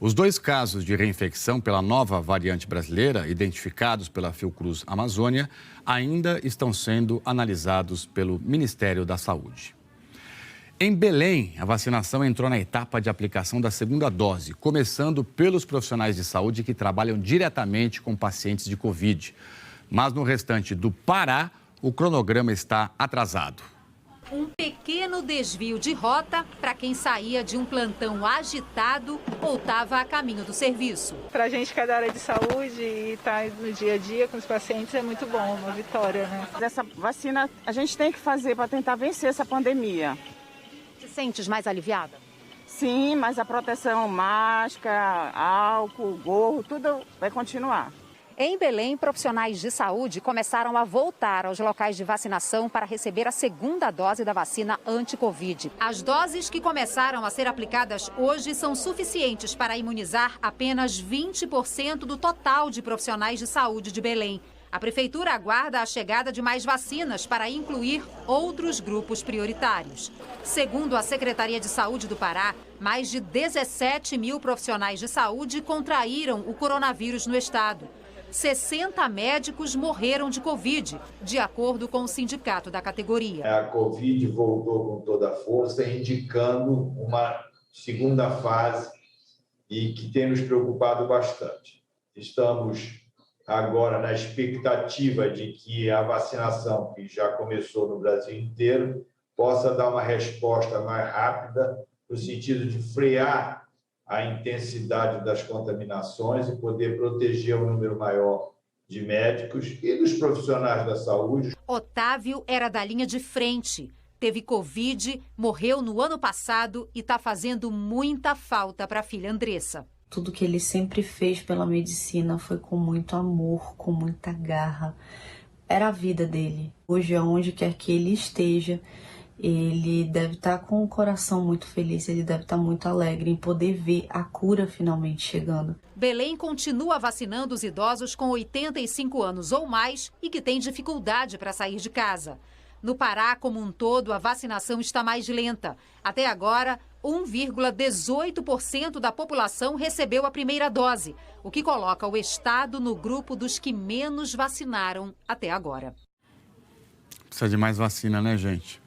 S1: Os 2 casos de reinfecção pela nova variante brasileira, identificados pela Fiocruz Amazônia, ainda estão sendo analisados pelo Ministério da Saúde. Em Belém, a vacinação entrou na etapa de aplicação da segunda dose, começando pelos profissionais de saúde que trabalham diretamente com pacientes de Covid. Mas no restante do Pará, o cronograma está atrasado.
S4: Um pequeno desvio de rota para quem saía de um plantão agitado ou estava a caminho do serviço.
S23: Para a gente que é da área de saúde e está no dia a dia com os pacientes é muito bom, uma vitória, né?
S24: Essa vacina a gente tem que fazer para tentar vencer essa pandemia.
S4: Te sentes mais aliviada?
S24: Sim, mas a proteção, máscara, álcool, gorro, tudo vai continuar.
S4: Em Belém, profissionais de saúde começaram a voltar aos locais de vacinação para receber a segunda dose da vacina anti-Covid. As doses que começaram a ser aplicadas hoje são suficientes para imunizar apenas 20% do total de profissionais de saúde de Belém. A prefeitura aguarda a chegada de mais vacinas para incluir outros grupos prioritários. Segundo a Secretaria de Saúde do Pará, mais de 17 mil profissionais de saúde contraíram o coronavírus no estado. 60 médicos morreram de Covid, de acordo com o sindicato da categoria.
S25: A Covid voltou com toda a força, indicando uma segunda fase e que tem nos preocupado bastante. Estamos agora na expectativa de que a vacinação, que já começou no Brasil inteiro, possa dar uma resposta mais rápida, no sentido de frear a intensidade das contaminações e poder proteger um número maior de médicos e dos profissionais da saúde.
S4: Otávio era da linha de frente. Teve Covid, morreu no ano passado e está fazendo muita falta para a filha Andressa.
S26: Tudo que ele sempre fez pela medicina foi com muito amor, com muita garra. Era a vida dele. Hoje, aonde quer que ele esteja, ele deve estar com o coração muito feliz, ele deve estar muito alegre em poder ver a cura finalmente chegando.
S4: Belém continua vacinando os idosos com 85 anos ou mais e que têm dificuldade para sair de casa. No Pará, como um todo, a vacinação está mais lenta. Até agora, 1,18% da população recebeu a primeira dose, o que coloca o estado no grupo dos que menos vacinaram até agora.
S1: Precisa de mais vacina, né, gente?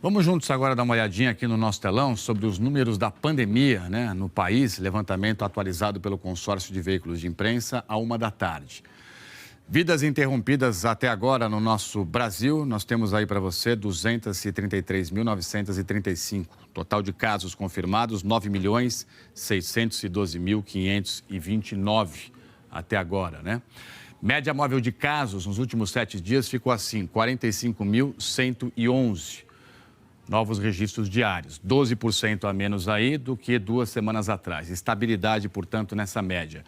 S1: Vamos juntos agora dar uma olhadinha aqui no nosso telão sobre os números da pandemia, né, no país. Levantamento atualizado pelo Consórcio de Veículos de Imprensa à 13h. Vidas interrompidas até agora no nosso Brasil, nós temos aí para você 233.935. Total de casos confirmados, 9.612.529 até agora, né? Média móvel de casos nos últimos 7 dias ficou assim, 45.111 novos registros diários, 12% a menos aí do que 2 semanas atrás. Estabilidade, portanto, nessa média.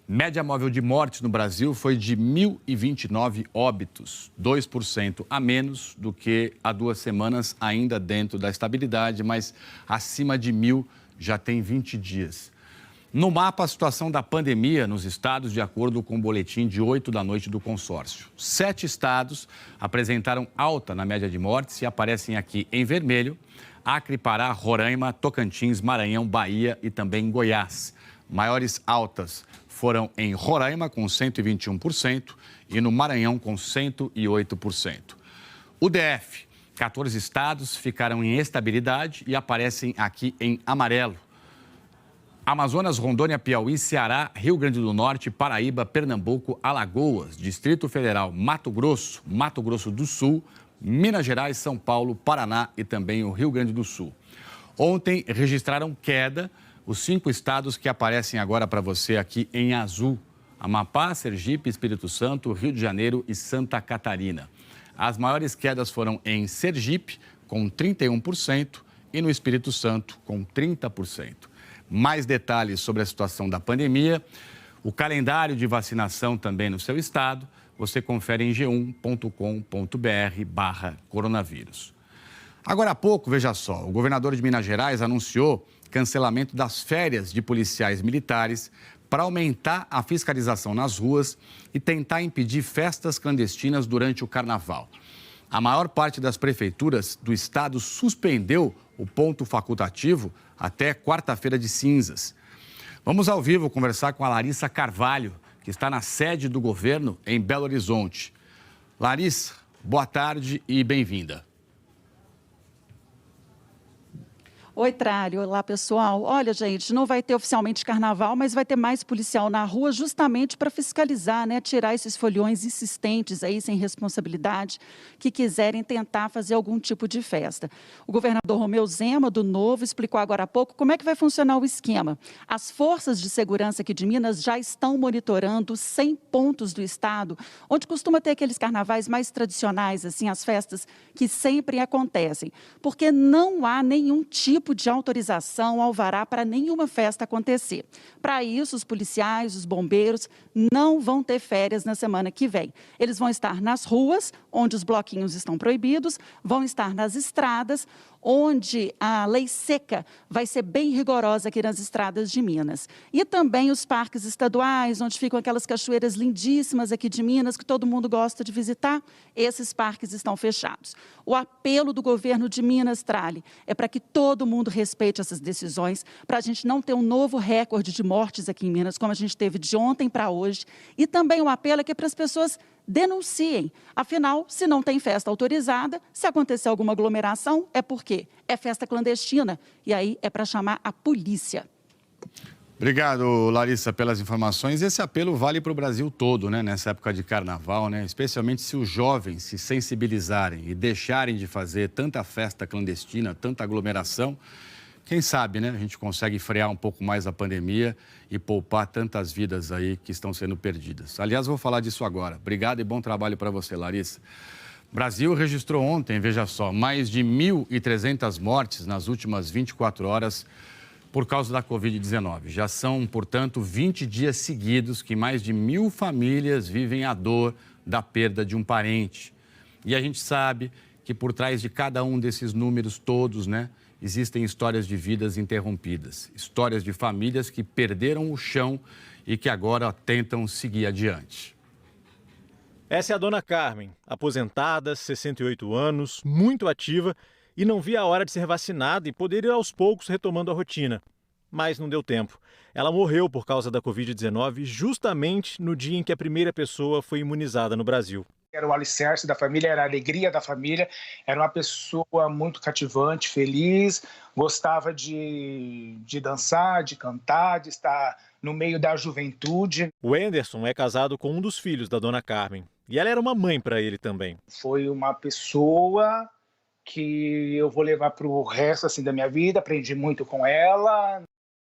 S1: Média móvel de mortes no Brasil foi de 1.029 óbitos, 2% a menos do que há 2 semanas, ainda dentro da estabilidade, mas acima de 1.000 já tem 20 dias. No mapa, a situação da pandemia nos estados, de acordo com o boletim de 8 da noite do consórcio. 7 estados apresentaram alta na média de mortes e aparecem aqui em vermelho: Acre, Pará, Roraima, Tocantins, Maranhão, Bahia e também Goiás. Maiores altas foram em Roraima, com 121%, e no Maranhão, com 108%. O DF 14 estados ficaram em estabilidade e aparecem aqui em amarelo. Amazonas, Rondônia, Piauí, Ceará, Rio Grande do Norte, Paraíba, Pernambuco, Alagoas, Distrito Federal, Mato Grosso do Sul, Minas Gerais, São Paulo, Paraná e também o Rio Grande do Sul. Ontem registraram queda os 5 estados que aparecem agora para você aqui em azul: Amapá, Sergipe, Espírito Santo, Rio de Janeiro e Santa Catarina. As maiores quedas foram em Sergipe, com 31%, e no Espírito Santo, com 30%. Mais detalhes sobre a situação da pandemia, o calendário de vacinação também no seu estado, você confere em g1.com.br/coronavírus. Agora há pouco, veja só, o governador de Minas Gerais anunciou cancelamento das férias de policiais militares para aumentar a fiscalização nas ruas e tentar impedir festas clandestinas durante o carnaval. A maior parte das prefeituras do estado suspendeu o ponto facultativo até quarta-feira de cinzas. Vamos ao vivo conversar com a Larissa Carvalho, que está na sede do governo em Belo Horizonte. Larissa, boa tarde e bem-vinda.
S6: Oi, Trálio. Olá, pessoal. Olha, gente, não vai ter oficialmente carnaval, mas vai ter mais policial na rua justamente para fiscalizar, né? Tirar esses foliões insistentes aí, sem responsabilidade, que quiserem tentar fazer algum tipo de festa. O governador Romeu Zema, do Novo, explicou agora há pouco como é que vai funcionar o esquema. As forças de segurança aqui de Minas já estão monitorando 100 pontos do estado, onde costuma ter aqueles carnavais mais tradicionais, assim, as festas que sempre acontecem, porque não há nenhum tipo de autorização, alvará para nenhuma festa acontecer. Para isso, os policiais, os bombeiros não vão ter férias na semana que vem. Eles vão estar nas ruas, onde os bloquinhos estão proibidos, vão estar nas estradas, onde a lei seca vai ser bem rigorosa aqui nas estradas de Minas. E também os parques estaduais, onde ficam aquelas cachoeiras lindíssimas aqui de Minas, que todo mundo gosta de visitar, esses parques estão fechados. O apelo do governo de Minas, Trali, é para que todo mundo respeite essas decisões, para a gente não ter um novo recorde de mortes aqui em Minas, como a gente teve de ontem para hoje. E também o apelo é que para as pessoas denunciem. Afinal, se não tem festa autorizada, se acontecer alguma aglomeração, é porque é festa clandestina. E aí é para chamar a polícia.
S1: Obrigado, Larissa, pelas informações. Esse apelo vale para o Brasil todo, né? Nessa época de carnaval, né? Especialmente se os jovens se sensibilizarem e deixarem de fazer tanta festa clandestina, tanta aglomeração. Quem sabe, né? A gente consegue frear um pouco mais a pandemia e poupar tantas vidas aí que estão sendo perdidas. Aliás, vou falar disso agora. Obrigado e bom trabalho para você, Larissa. O Brasil registrou ontem, veja só, mais de 1.300 mortes nas últimas 24 horas por causa da Covid-19. Já são, portanto, 20 dias seguidos que mais de 1.000 famílias vivem a dor da perda de um parente. E a gente sabe que por trás de cada um desses números todos, né, existem histórias de vidas interrompidas, histórias de famílias que perderam o chão e que agora tentam seguir adiante.
S7: Essa é a dona Carmen, aposentada, 68 anos, muito ativa e não via a hora de ser vacinada e poder ir aos poucos retomando a rotina. Mas não deu tempo. Ela morreu por causa da Covid-19 justamente no dia em que a primeira pessoa foi imunizada no Brasil.
S8: Era o alicerce da família, era a alegria da família, era uma pessoa muito cativante, feliz, gostava de dançar, de cantar, de estar no meio da juventude.
S7: O Anderson é casado com um dos filhos da dona Carmen e ela era uma mãe para ele também.
S8: Foi uma pessoa que eu vou levar para o resto assim, da minha vida, aprendi muito com ela.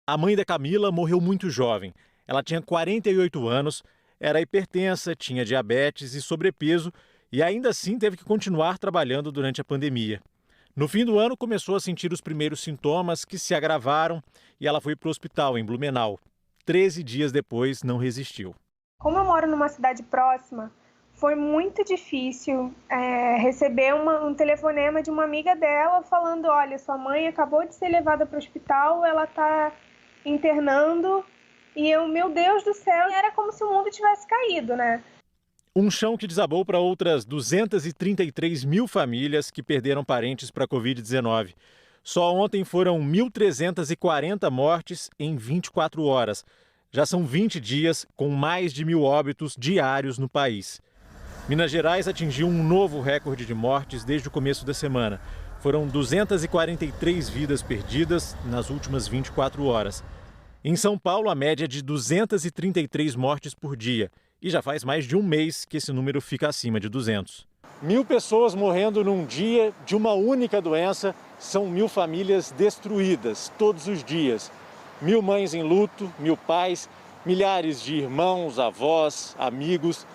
S7: A mãe da Camila morreu muito jovem, ela tinha 48 anos, era hipertensa, tinha diabetes e sobrepeso e ainda assim teve que continuar trabalhando durante a pandemia. No fim do ano começou a sentir os primeiros sintomas que se agravaram e ela foi para o hospital em Blumenau. 13 dias depois não resistiu.
S10: Como eu moro numa cidade próxima, foi muito difícil receber um telefonema de uma amiga dela falando: olha, sua mãe acabou de ser levada para o hospital, ela está internando. E eu, meu Deus do céu, era como se o mundo tivesse caído, né?
S7: Um chão que desabou para outras 233 mil famílias que perderam parentes para a Covid-19. Só ontem foram 1.340 mortes em 24 horas. Já são 20 dias com mais de 1.000 óbitos diários no país. Minas Gerais atingiu um novo recorde de mortes desde o começo da semana. Foram 243 vidas perdidas nas últimas 24 horas. Em São Paulo, a média é de 233 mortes por dia. E já faz mais de um mês que esse número fica acima de 200. 1.000 pessoas morrendo num dia de uma única doença. São 1.000 famílias destruídas todos os dias. 1.000 mães em luto, 1.000 pais, milhares de irmãos, avós, amigos.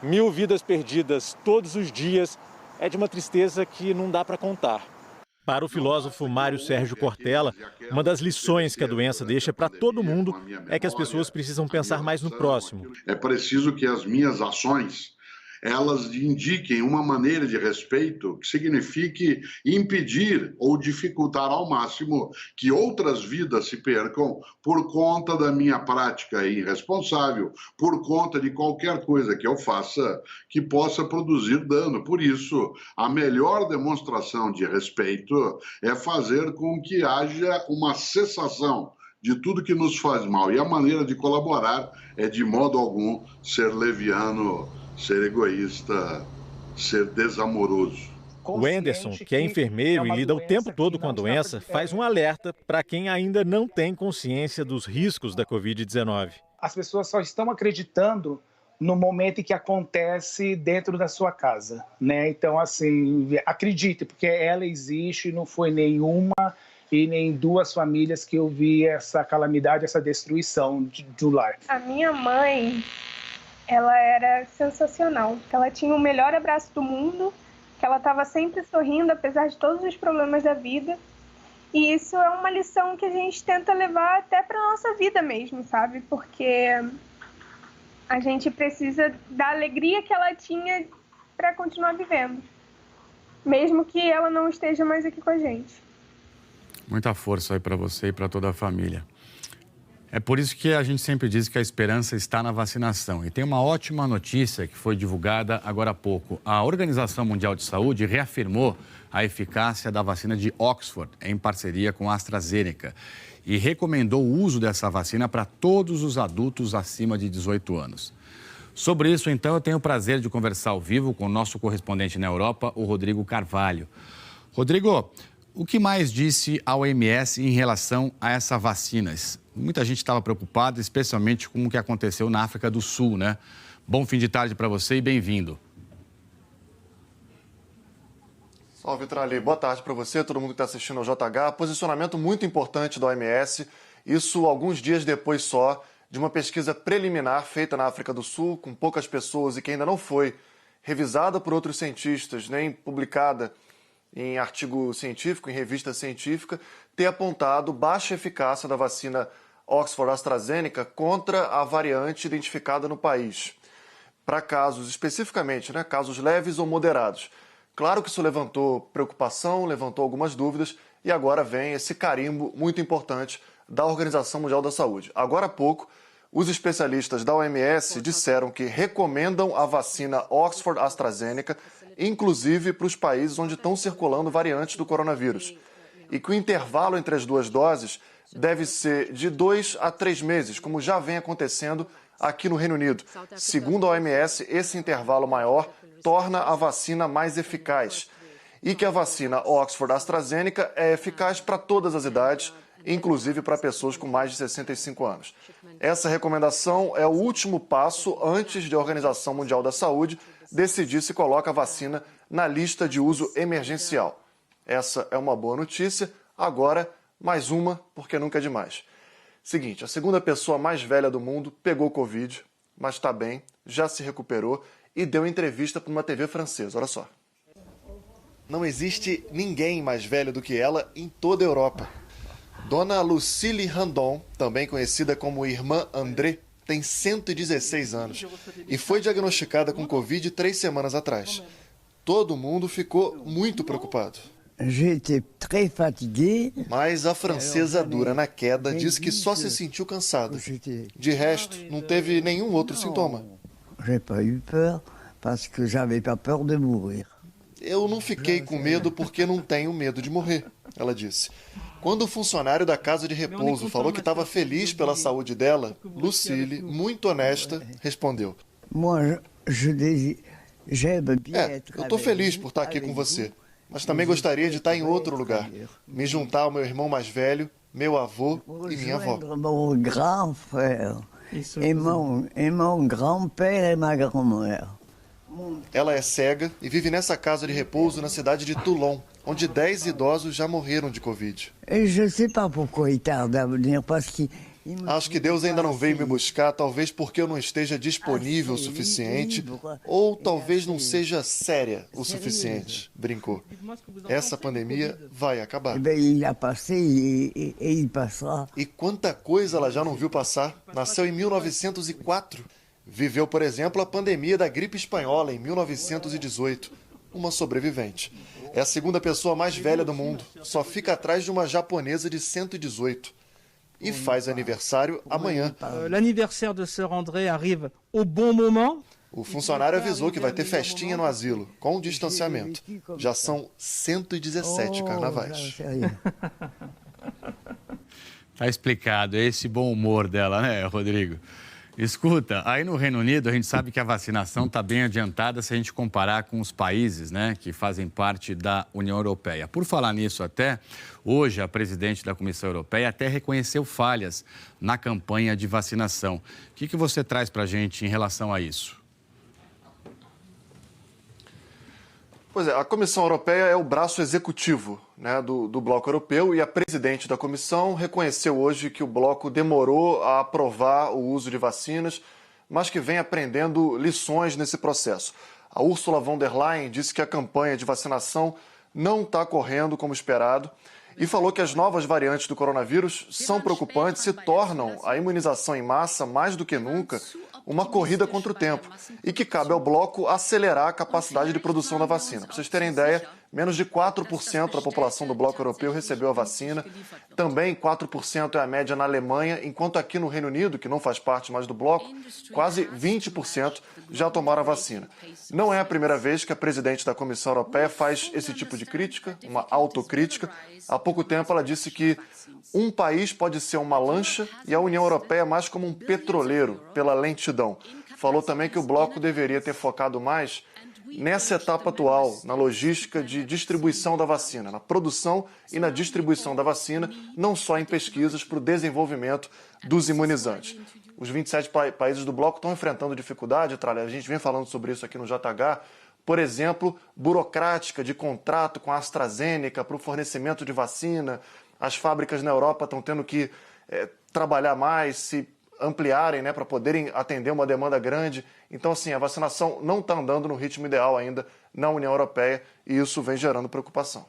S7: 1.000 vidas perdidas todos os dias. É de uma tristeza que não dá para contar. Para o filósofo Mário Sérgio Cortella, uma das lições que a doença deixa para todo mundo é que as pessoas precisam pensar mais no próximo.
S9: É preciso que as minhas ações, elas indiquem uma maneira de respeito que signifique impedir ou dificultar ao máximo que outras vidas se percam por conta da minha prática irresponsável, por conta de qualquer coisa que eu faça que possa produzir dano. Por isso, a melhor demonstração de respeito é fazer com que haja uma cessação de tudo que nos faz mal. E a maneira de colaborar é, de modo algum, ser leviano, ser egoísta, ser desamoroso.
S7: O Anderson, que é enfermeiro e lida o tempo todo com a doença, faz um alerta para quem ainda não tem consciência dos riscos da Covid-19.
S8: As pessoas só estão acreditando no momento em que acontece dentro da sua casa, né? Então, assim, acredite, porque ela existe, não foi nenhuma e nem duas famílias que eu vi essa calamidade, essa destruição do lar.
S10: A minha mãe, ela era sensacional. Ela tinha o melhor abraço do mundo, que ela estava sempre sorrindo, apesar de todos os problemas da vida. E isso é uma lição que a gente tenta levar até para a nossa vida mesmo, sabe? Porque a gente precisa da alegria que ela tinha para continuar vivendo, mesmo que ela não esteja mais aqui com a gente.
S1: Muita força aí para você e para toda a família. É por isso que a gente sempre diz que a esperança está na vacinação. E tem uma ótima notícia que foi divulgada agora há pouco. A Organização Mundial de Saúde reafirmou a eficácia da vacina de Oxford, em parceria com a AstraZeneca, e recomendou o uso dessa vacina para todos os adultos acima de 18 anos. Sobre isso, então, eu tenho o prazer de conversar ao vivo com o nosso correspondente na Europa, o Rodrigo Carvalho. Rodrigo, o que mais disse a OMS em relação a essas vacinas? Muita gente estava preocupada, especialmente com o que aconteceu na África do Sul, né? Bom fim de tarde para você e bem-vindo.
S11: Salve, Trali. Boa tarde para você, todo mundo que está assistindo ao JH. Posicionamento muito importante da OMS, isso alguns dias depois só de uma pesquisa preliminar feita na África do Sul, com poucas pessoas e que ainda não foi revisada por outros cientistas, nem publicada em artigo científico, em revista científica, ter apontado baixa eficácia da vacina Oxford-AstraZeneca contra a variante identificada no país. Para casos especificamente, né, casos leves ou moderados. Claro que isso levantou preocupação, levantou algumas dúvidas e agora vem esse carimbo muito importante da Organização Mundial da Saúde. Agora há pouco, os especialistas da OMS disseram que recomendam a vacina Oxford-AstraZeneca, inclusive para os países onde estão circulando variantes do coronavírus. E que o intervalo entre as duas doses deve ser de 2 a 3 meses, como já vem acontecendo aqui no Reino Unido. Segundo a OMS, esse intervalo maior torna a vacina mais eficaz. E que a vacina Oxford-AstraZeneca é eficaz para todas as idades, inclusive para pessoas com mais de 65 anos. Essa recomendação é o último passo antes de a Organização Mundial da Saúde decidir se coloca a vacina na lista de uso emergencial. Essa é uma boa notícia. Agora, mais uma, porque nunca é demais. Seguinte, a segunda pessoa mais velha do mundo pegou Covid, mas está bem, já se recuperou e deu entrevista para uma TV francesa. Olha só. Não existe ninguém mais velho do que ela em toda a Europa. Dona Lucille Randon, também conhecida como Irmã André, tem 116 anos e foi diagnosticada com Covid 3 semanas atrás. Todo mundo ficou muito preocupado. Mas a francesa dura na queda diz que só se sentiu cansada. De resto, não teve nenhum outro sintoma. Eu não fiquei com medo porque não tenho medo de morrer, ela disse. Quando o funcionário da casa de repouso falou que estava feliz pela saúde dela, Lucille, muito honesta, respondeu: Eu estou feliz por estar aqui com você, mas também gostaria de estar em outro lugar. Me juntar ao meu irmão mais velho, meu avô e minha avó.
S12: Mon grand frère et mon grand-père et ma grand-mère.
S11: Ela é cega e vive nessa casa de repouso na cidade de Toulon, onde 10 idosos já morreram de Covid. Acho que Deus ainda não veio me buscar, talvez porque eu não esteja disponível o suficiente, ou talvez não seja séria o suficiente, brincou. Essa pandemia vai acabar. E quanta coisa ela já não viu passar. Nasceu em 1904. Viveu, por exemplo, a pandemia da gripe espanhola em 1918. Uma sobrevivente. É a segunda pessoa mais velha do mundo. Só fica atrás de uma japonesa de 118. E faz aniversário amanhã.
S13: L'anniversaire de Sœur André arrive au bon moment.
S11: O funcionário avisou que vai ter festinha no asilo, com distanciamento. Já são 117 carnavais.
S1: Tá explicado, é esse bom humor dela, né, Rodrigo? Escuta, aí no Reino Unido a gente sabe que a vacinação está bem adiantada se a gente comparar com os países, né, que fazem parte da União Europeia. Por falar nisso até, hoje a presidente da Comissão Europeia até reconheceu falhas na campanha de vacinação. O que você traz para a gente em relação a isso?
S11: Pois é, a Comissão Europeia é o braço executivo, né, do Bloco Europeu, e a presidente da Comissão reconheceu hoje que o Bloco demorou a aprovar o uso de vacinas, mas que vem aprendendo lições nesse processo. A Ursula von der Leyen disse que a campanha de vacinação não está correndo como esperado e falou que as novas variantes do coronavírus são preocupantes e tornam a imunização em massa, mais do que nunca, uma corrida contra o tempo e que cabe ao Bloco acelerar a capacidade de produção da vacina. Para vocês terem ideia, menos de 4% da população do Bloco Europeu recebeu a vacina. Também 4% é a média na Alemanha, enquanto aqui no Reino Unido, que não faz parte mais do Bloco, quase 20% já tomaram a vacina. Não é a primeira vez que a presidente da Comissão Europeia faz esse tipo de crítica, uma autocrítica. Há pouco tempo ela disse que um país pode ser uma lancha e a União Europeia mais como um petroleiro, pela lentidão. Falou também que o Bloco deveria ter focado mais nessa etapa atual, na logística de distribuição da vacina, na produção e na distribuição da vacina, não só em pesquisas para o desenvolvimento dos imunizantes. Os 27 países do Bloco estão enfrentando dificuldade, Tralha, a gente vem falando sobre isso aqui no JH, por exemplo, burocrática de contrato com a AstraZeneca para o fornecimento de vacina. As fábricas na Europa estão tendo que trabalhar mais, se ampliarem, né, para poderem atender uma demanda grande. Então, assim, a vacinação não está andando no ritmo ideal ainda na União Europeia e isso vem gerando preocupação.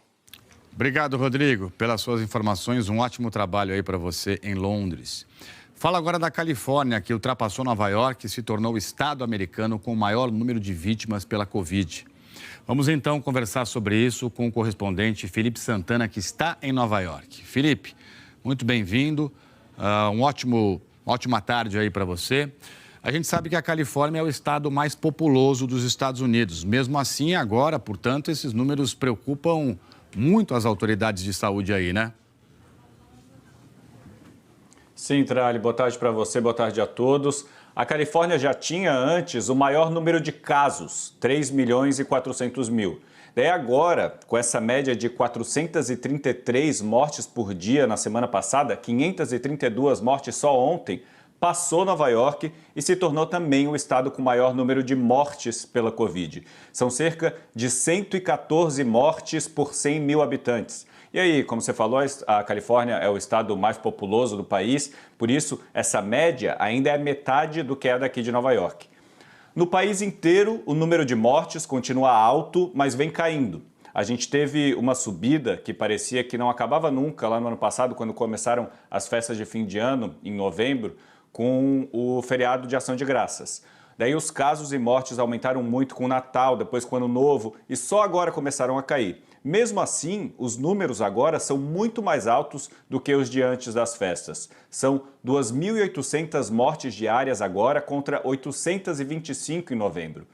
S1: Obrigado, Rodrigo, pelas suas informações. Um ótimo trabalho aí para você em Londres. Fala agora da Califórnia, que ultrapassou Nova York e se tornou o estado americano com o maior número de vítimas pela Covid. Vamos então conversar sobre isso com o correspondente Felipe Santana, que está em Nova York. Felipe, muito bem-vindo. Ótima tarde aí para você. A gente sabe que a Califórnia é o estado mais populoso dos Estados Unidos. Mesmo assim, agora, portanto, esses números preocupam muito as autoridades de saúde aí, né?
S14: Sim, Trali, boa tarde para você, boa tarde a todos. A Califórnia já tinha antes o maior número de casos, 3.400.000. Daí agora, com essa média de 433 mortes por dia na semana passada, 532 mortes só ontem, passou Nova York e se tornou também o estado com maior número de mortes pela Covid. São cerca de 114 mortes por 100 mil habitantes. E aí, como você falou, a Califórnia é o estado mais populoso do país, por isso essa média ainda é metade do que é daqui de Nova York. No país inteiro, o número de mortes continua alto, mas vem caindo. A gente teve uma subida que parecia que não acabava nunca lá no ano passado, quando começaram as festas de fim de ano, em novembro, com o feriado de Ação de Graças. Daí os casos e mortes aumentaram muito com o Natal, depois com o Ano Novo, e só agora começaram a cair. Mesmo assim, os números agora são muito mais altos do que os de antes das festas. São 2.800 mortes diárias agora contra 825 em novembro.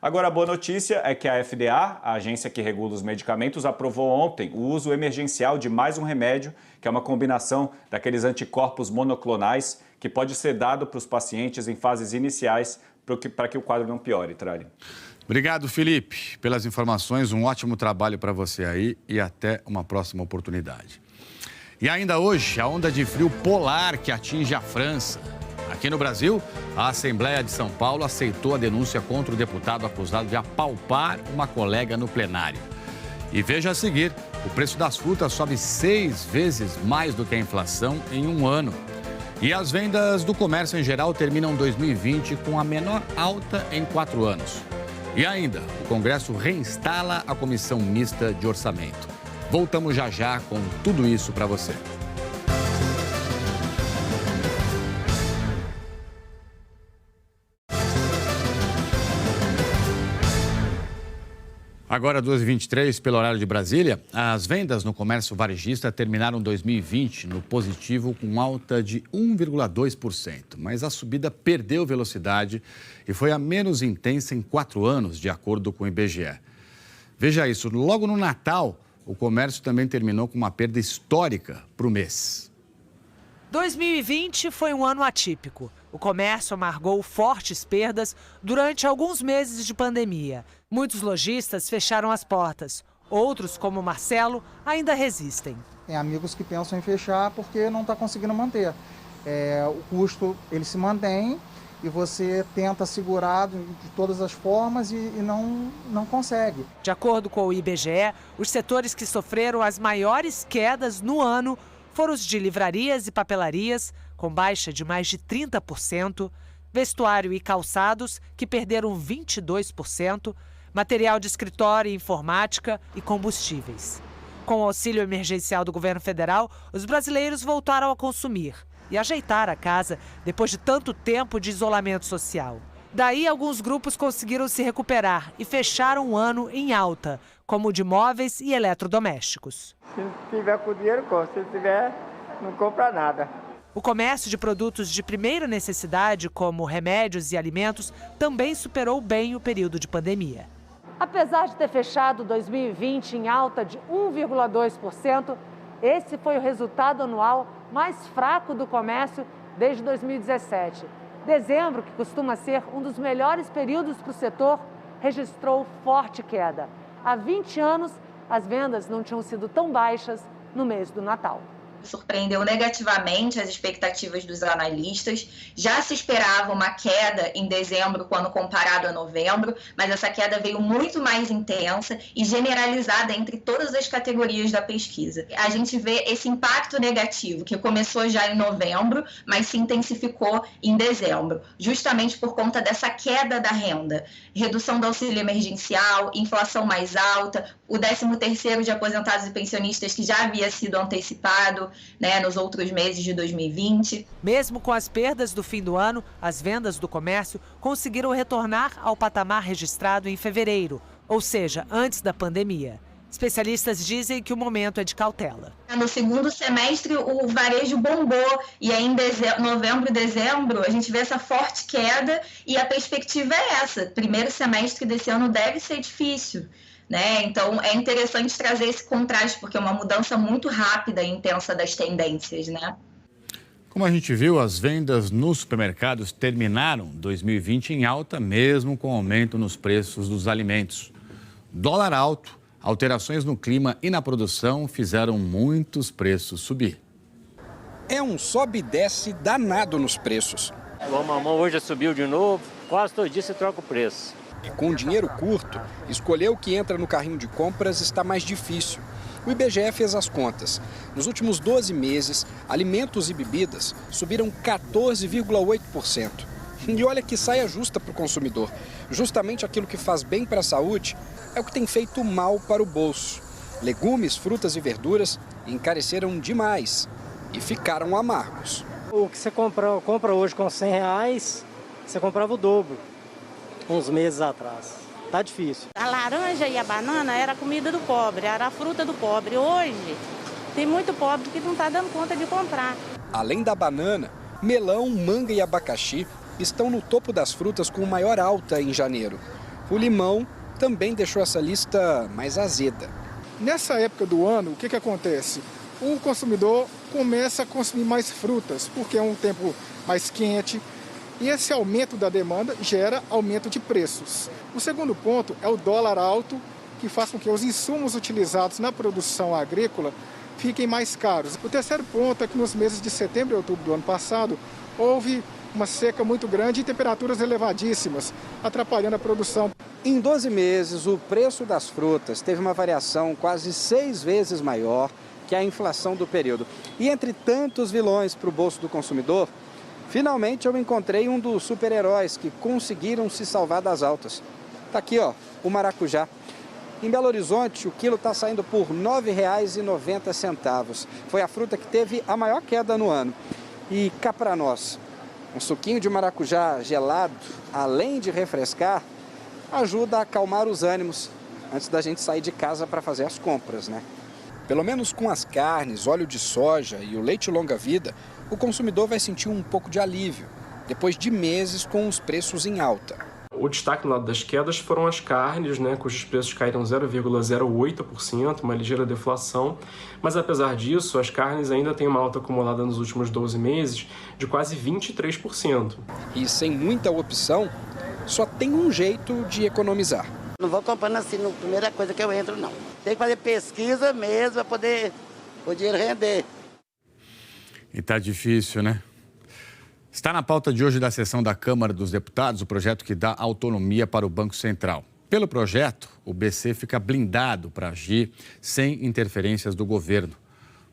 S14: Agora, a boa notícia é que a FDA, a agência que regula os medicamentos, aprovou ontem o uso emergencial de mais um remédio, que é uma combinação daqueles anticorpos monoclonais que pode ser dado para os pacientes em fases iniciais para que o quadro não piore, Trali.
S1: Obrigado, Felipe, pelas informações. Um ótimo trabalho para você aí e até uma próxima oportunidade. E ainda hoje, a onda de frio polar que atinge a França. Aqui no Brasil, a Assembleia de São Paulo aceitou a denúncia contra o deputado acusado de apalpar uma colega no plenário. E veja a seguir, o preço das frutas sobe 6 vezes mais do que a inflação em um ano. E as vendas do comércio em geral terminam 2020 com a menor alta em 4 anos. E ainda, o Congresso reinstala a Comissão Mista de Orçamento. Voltamos já já com tudo isso para você. Agora, 2h23, pelo horário de Brasília, as vendas no comércio varejista terminaram 2020 no positivo com alta de 1,2%. Mas a subida perdeu velocidade e foi a menos intensa em 4 anos, de acordo com o IBGE. Veja isso, logo no Natal, o comércio também terminou com uma perda histórica para o mês.
S16: 2020 foi um ano atípico. O comércio amargou fortes perdas durante alguns meses de pandemia. Muitos lojistas fecharam as portas. Outros, como o Marcelo, ainda resistem.
S18: Tem amigos que pensam em fechar porque não está conseguindo manter. O custo ele se mantém e você tenta segurar de todas as formas e não consegue.
S16: De acordo com o IBGE, os setores que sofreram as maiores quedas no ano foram os de livrarias e papelarias, com baixa de mais de 30%, vestuário e calçados, que perderam 22%, material de escritório e informática e combustíveis. Com o auxílio emergencial do governo federal, os brasileiros voltaram a consumir e ajeitar a casa depois de tanto tempo de isolamento social. Daí, alguns grupos conseguiram se recuperar e fecharam o ano em alta, como o de móveis e eletrodomésticos.
S19: Se tiver com dinheiro, compra. Se tiver, não compra nada.
S16: O comércio de produtos de primeira necessidade, como remédios e alimentos, também superou bem o período de pandemia. Apesar de ter fechado 2020 em alta de 1,2%, esse foi o resultado anual mais fraco do comércio desde 2017. Dezembro, que costuma ser um dos melhores períodos para o setor, registrou forte queda. Há 20 anos, as vendas não tinham sido tão baixas no mês do Natal.
S20: Surpreendeu negativamente as expectativas dos analistas. Já se esperava uma queda em dezembro quando comparado a novembro, mas essa queda veio muito mais intensa e generalizada entre todas as categorias da pesquisa. A gente vê esse impacto negativo que começou já em novembro, mas se intensificou em dezembro, justamente por conta dessa queda da renda. Redução do auxílio emergencial, inflação mais alta, o 13º de aposentados e pensionistas que já havia sido antecipado, nos outros meses de 2020.
S16: Mesmo com as perdas do fim do ano, as vendas do comércio conseguiram retornar ao patamar registrado em fevereiro, ou seja, antes da pandemia. Especialistas dizem que o momento é de cautela.
S20: No segundo semestre, o varejo bombou e aí em novembro e dezembro a gente vê essa forte queda e a perspectiva é essa. Primeiro semestre desse ano deve ser difícil. Então, é interessante trazer esse contraste, porque é uma mudança muito rápida e intensa das tendências,
S1: Como a gente viu, as vendas nos supermercados terminaram 2020 em alta, mesmo com aumento nos preços dos alimentos. Dólar alto, alterações no clima e na produção fizeram muitos preços subir.
S21: É um sobe e desce danado nos preços.
S22: O mamão hoje subiu de novo, quase todo dia você troca o preço.
S21: E com dinheiro curto, escolher o que entra no carrinho de compras está mais difícil. O IBGE fez as contas. Nos últimos 12 meses, alimentos e bebidas subiram 14,8%. E olha que saia justa para o consumidor. Justamente aquilo que faz bem para a saúde é o que tem feito mal para o bolso. Legumes, frutas e verduras encareceram demais e ficaram amargos.
S22: O que você compra hoje com R$100, você comprava o dobro. Uns meses atrás. Tá difícil.
S27: A laranja e a banana era a comida do pobre, era a fruta do pobre. Hoje, tem muito pobre que não está dando conta de comprar.
S21: Além da banana, melão, manga e abacaxi estão no topo das frutas com maior alta em janeiro. O limão também deixou essa lista mais azeda.
S28: Nessa época do ano, o que acontece? O consumidor começa a consumir mais frutas, porque é um tempo mais quente. E esse aumento da demanda gera aumento de preços. O segundo ponto é o dólar alto, que faz com que os insumos utilizados na produção agrícola fiquem mais caros. O terceiro ponto é que nos meses de setembro e outubro do ano passado, houve uma seca muito grande e temperaturas elevadíssimas, atrapalhando a produção.
S21: Em 12 meses, o preço das frutas teve uma variação quase 6 vezes maior que a inflação do período. E entre tantos vilões para o bolso do consumidor, finalmente eu encontrei um dos super-heróis que conseguiram se salvar das altas. Tá aqui, ó, o maracujá. Em Belo Horizonte, o quilo está saindo por R$ 9,90. Foi a fruta que teve a maior queda no ano. E cá para nós, um suquinho de maracujá gelado, além de refrescar, ajuda a acalmar os ânimos antes da gente sair de casa para fazer as compras, né? Pelo menos com as carnes, óleo de soja e o leite longa-vida, o consumidor vai sentir um pouco de alívio, depois de meses com os preços em alta.
S2: O destaque no lado das quedas foram as carnes, né, cujos preços caíram 0,08%, uma ligeira deflação. Mas apesar disso, as carnes ainda têm uma alta acumulada nos últimos 12 meses de quase 23%.
S21: E sem muita opção, só tem um jeito de economizar.
S3: Não vou comprando assim na primeira coisa que eu entro, não. Tem que fazer pesquisa mesmo para poder o dinheiro render.
S1: E tá difícil, né? Está na pauta de hoje da sessão da Câmara dos Deputados o projeto que dá autonomia para o Banco Central. Pelo projeto, o BC fica blindado para agir sem interferências do governo.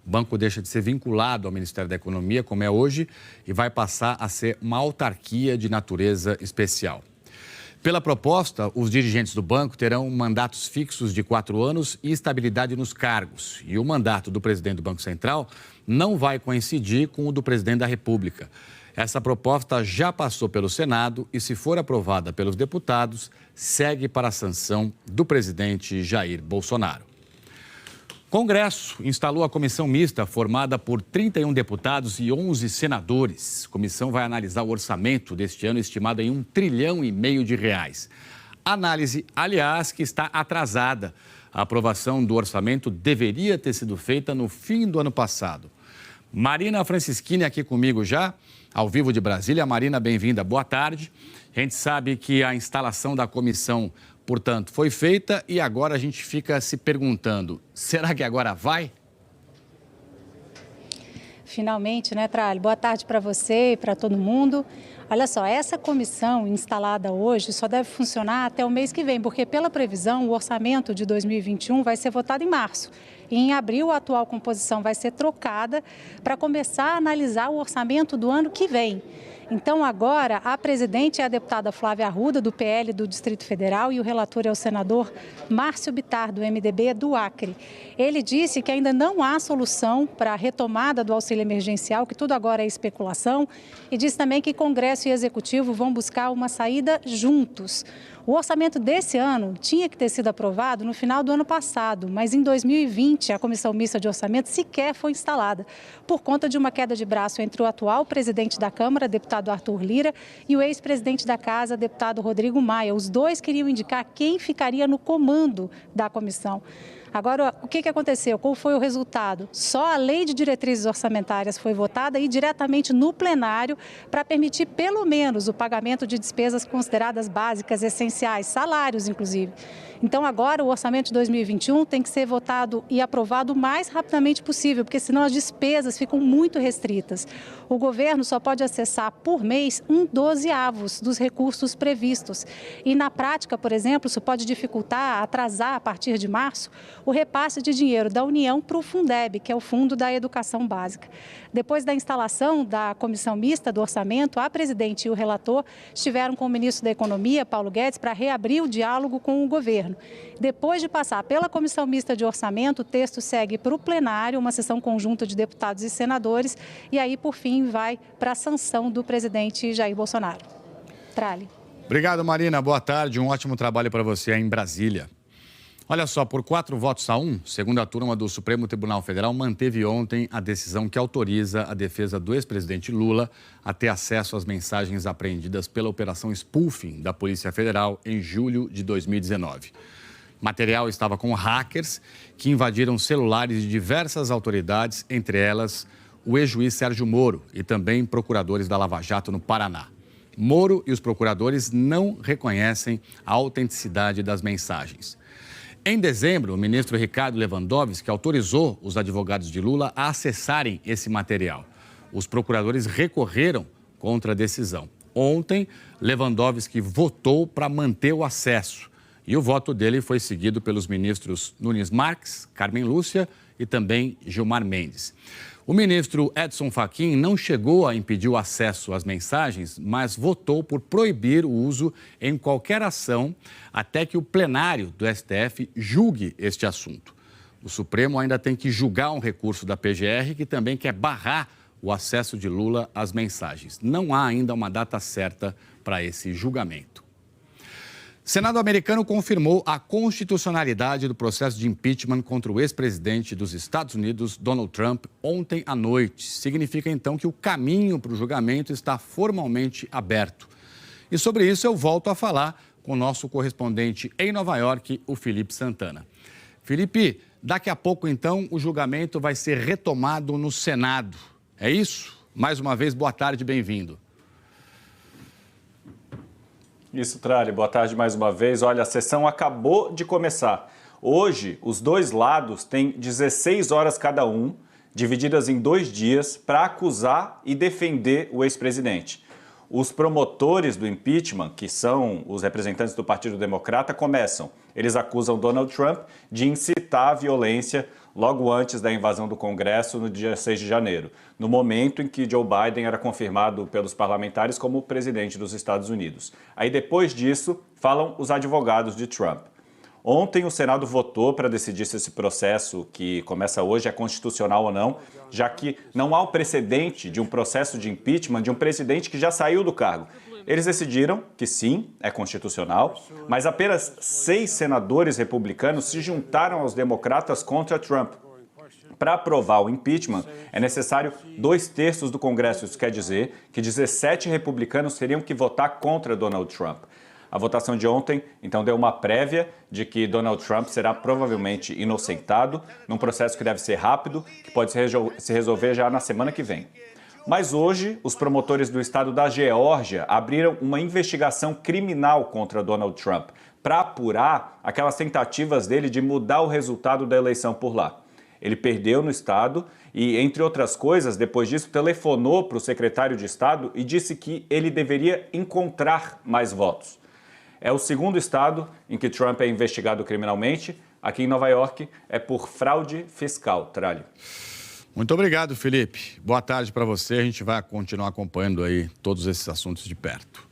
S1: O banco deixa de ser vinculado ao Ministério da Economia, como é hoje, e vai passar a ser uma autarquia de natureza especial. Pela proposta, os dirigentes do banco terão mandatos fixos de 4 anos e estabilidade nos cargos. E o mandato do presidente do Banco Central não vai coincidir com o do presidente da República. Essa proposta já passou pelo Senado e, se for aprovada pelos deputados, segue para a sanção do presidente Jair Bolsonaro. O Congresso instalou a comissão mista formada por 31 deputados e 11 senadores. A comissão vai analisar o orçamento deste ano estimado em R$ 1,5 trilhão de reais. Análise, aliás, que está atrasada. A aprovação do orçamento deveria ter sido feita no fim do ano passado. Marina Francischini aqui comigo já, ao vivo de Brasília. Marina, bem-vinda, boa tarde. A gente sabe que a instalação da comissão, portanto, foi feita e agora a gente fica se perguntando, será que agora vai?
S5: Finalmente, né, Tralli? Boa tarde para você e para todo mundo. Olha só, essa comissão instalada hoje só deve funcionar até o mês que vem, porque pela previsão o orçamento de 2021 vai ser votado em março. E em abril a atual composição vai ser trocada para começar a analisar o orçamento do ano que vem. Então, agora, a presidente é a deputada Flávia Arruda, do PL do Distrito Federal, e o relator é o senador Márcio Bittar, do MDB do Acre. Ele disse que ainda não há solução para a retomada do auxílio emergencial, que tudo agora é especulação, e disse também que Congresso e Executivo vão buscar uma saída juntos. O orçamento desse ano tinha que ter sido aprovado no final do ano passado, mas em 2020 a Comissão Mista de Orçamento sequer foi instalada, por conta de uma queda de braço entre o atual presidente da Câmara, deputado Arthur Lira, e o ex-presidente da Casa, deputado Rodrigo Maia. Os dois queriam indicar quem ficaria no comando da comissão. Agora, o que aconteceu? Qual foi o resultado? Só a Lei de Diretrizes Orçamentárias foi votada e diretamente no plenário para permitir, pelo menos, o pagamento de despesas consideradas básicas, essenciais, salários, inclusive. Então, agora, o orçamento de 2021 tem que ser votado e aprovado o mais rapidamente possível, porque senão as despesas ficam muito restritas. O governo só pode acessar por mês 1/12 dos recursos previstos. E, na prática, por exemplo, isso pode dificultar, atrasar, a partir de março, o repasse de dinheiro da União para o Fundeb, que é o Fundo da Educação Básica. Depois da instalação da Comissão Mista do Orçamento, a presidente e o relator estiveram com o ministro da Economia, Paulo Guedes, para reabrir o diálogo com o governo. Depois de passar pela Comissão Mista de Orçamento, o texto segue para o plenário, uma sessão conjunta de deputados e senadores, e aí, por fim, vai para a sanção do presidente Jair Bolsonaro. Tralli.
S1: Obrigado, Marina. Boa tarde. Um ótimo trabalho para você aí em Brasília. Olha só, por 4 votos a 1, segunda turma do Supremo Tribunal Federal manteve ontem a decisão que autoriza a defesa do ex-presidente Lula a ter acesso às mensagens apreendidas pela Operação Spoofing da Polícia Federal em julho de 2019. O material estava com hackers que invadiram celulares de diversas autoridades, entre elas o ex-juiz Sérgio Moro e também procuradores da Lava Jato no Paraná. Moro e os procuradores não reconhecem a autenticidade das mensagens. Em dezembro, o ministro Ricardo Lewandowski autorizou os advogados de Lula a acessarem esse material. Os procuradores recorreram contra a decisão. Ontem, Lewandowski votou para manter o acesso. E o voto dele foi seguido pelos ministros Nunes Marques, Carmen Lúcia e também Gilmar Mendes. O ministro Edson Fachin não chegou a impedir o acesso às mensagens, mas votou por proibir o uso em qualquer ação até que o plenário do STF julgue este assunto. O Supremo ainda tem que julgar um recurso da PGR que também quer barrar o acesso de Lula às mensagens. Não há ainda uma data certa para esse julgamento. O Senado americano confirmou a constitucionalidade do processo de impeachment contra o ex-presidente dos Estados Unidos, Donald Trump, ontem à noite. Significa, então, que o caminho para o julgamento está formalmente aberto. E sobre isso eu volto a falar com o nosso correspondente em Nova York, o Felipe Santana. Felipe, daqui a pouco, então, o julgamento vai ser retomado no Senado. É isso? Mais uma vez, boa tarde, bem-vindo.
S14: Isso, Tralli. Boa tarde mais uma vez. Olha, a sessão acabou de começar. Hoje, os dois lados têm 16 horas cada um, divididas em 2 dias, para acusar e defender o ex-presidente. Os promotores do impeachment, que são os representantes do Partido Democrata, começam. Eles acusam Donald Trump de incitar a violência logo antes da invasão do Congresso no dia 6 de janeiro, no momento em que Joe Biden era confirmado pelos parlamentares como presidente dos Estados Unidos. Aí depois disso, falam os advogados de Trump. Ontem o Senado votou para decidir se esse processo que começa hoje é constitucional ou não, já que não há um precedente de um processo de impeachment de um presidente que já saiu do cargo. Eles decidiram que sim, é constitucional, mas apenas 6 senadores republicanos se juntaram aos democratas contra Trump. Para aprovar o impeachment, é necessário 2/3 do Congresso. Isso quer dizer que 17 republicanos teriam que votar contra Donald Trump. A votação de ontem, então, deu uma prévia de que Donald Trump será provavelmente inocentado num processo que deve ser rápido, que pode se resolver já na semana que vem. Mas hoje, os promotores do estado da Geórgia abriram uma investigação criminal contra Donald Trump para apurar aquelas tentativas dele de mudar o resultado da eleição por lá. Ele perdeu no estado e, entre outras coisas, depois disso, telefonou para o secretário de Estado e disse que ele deveria encontrar mais votos. É o segundo estado em que Trump é investigado criminalmente. Aqui em Nova York é por fraude fiscal. Tralli.
S1: Muito obrigado, Felipe. Boa tarde para você. A gente vai continuar acompanhando aí todos esses assuntos de perto.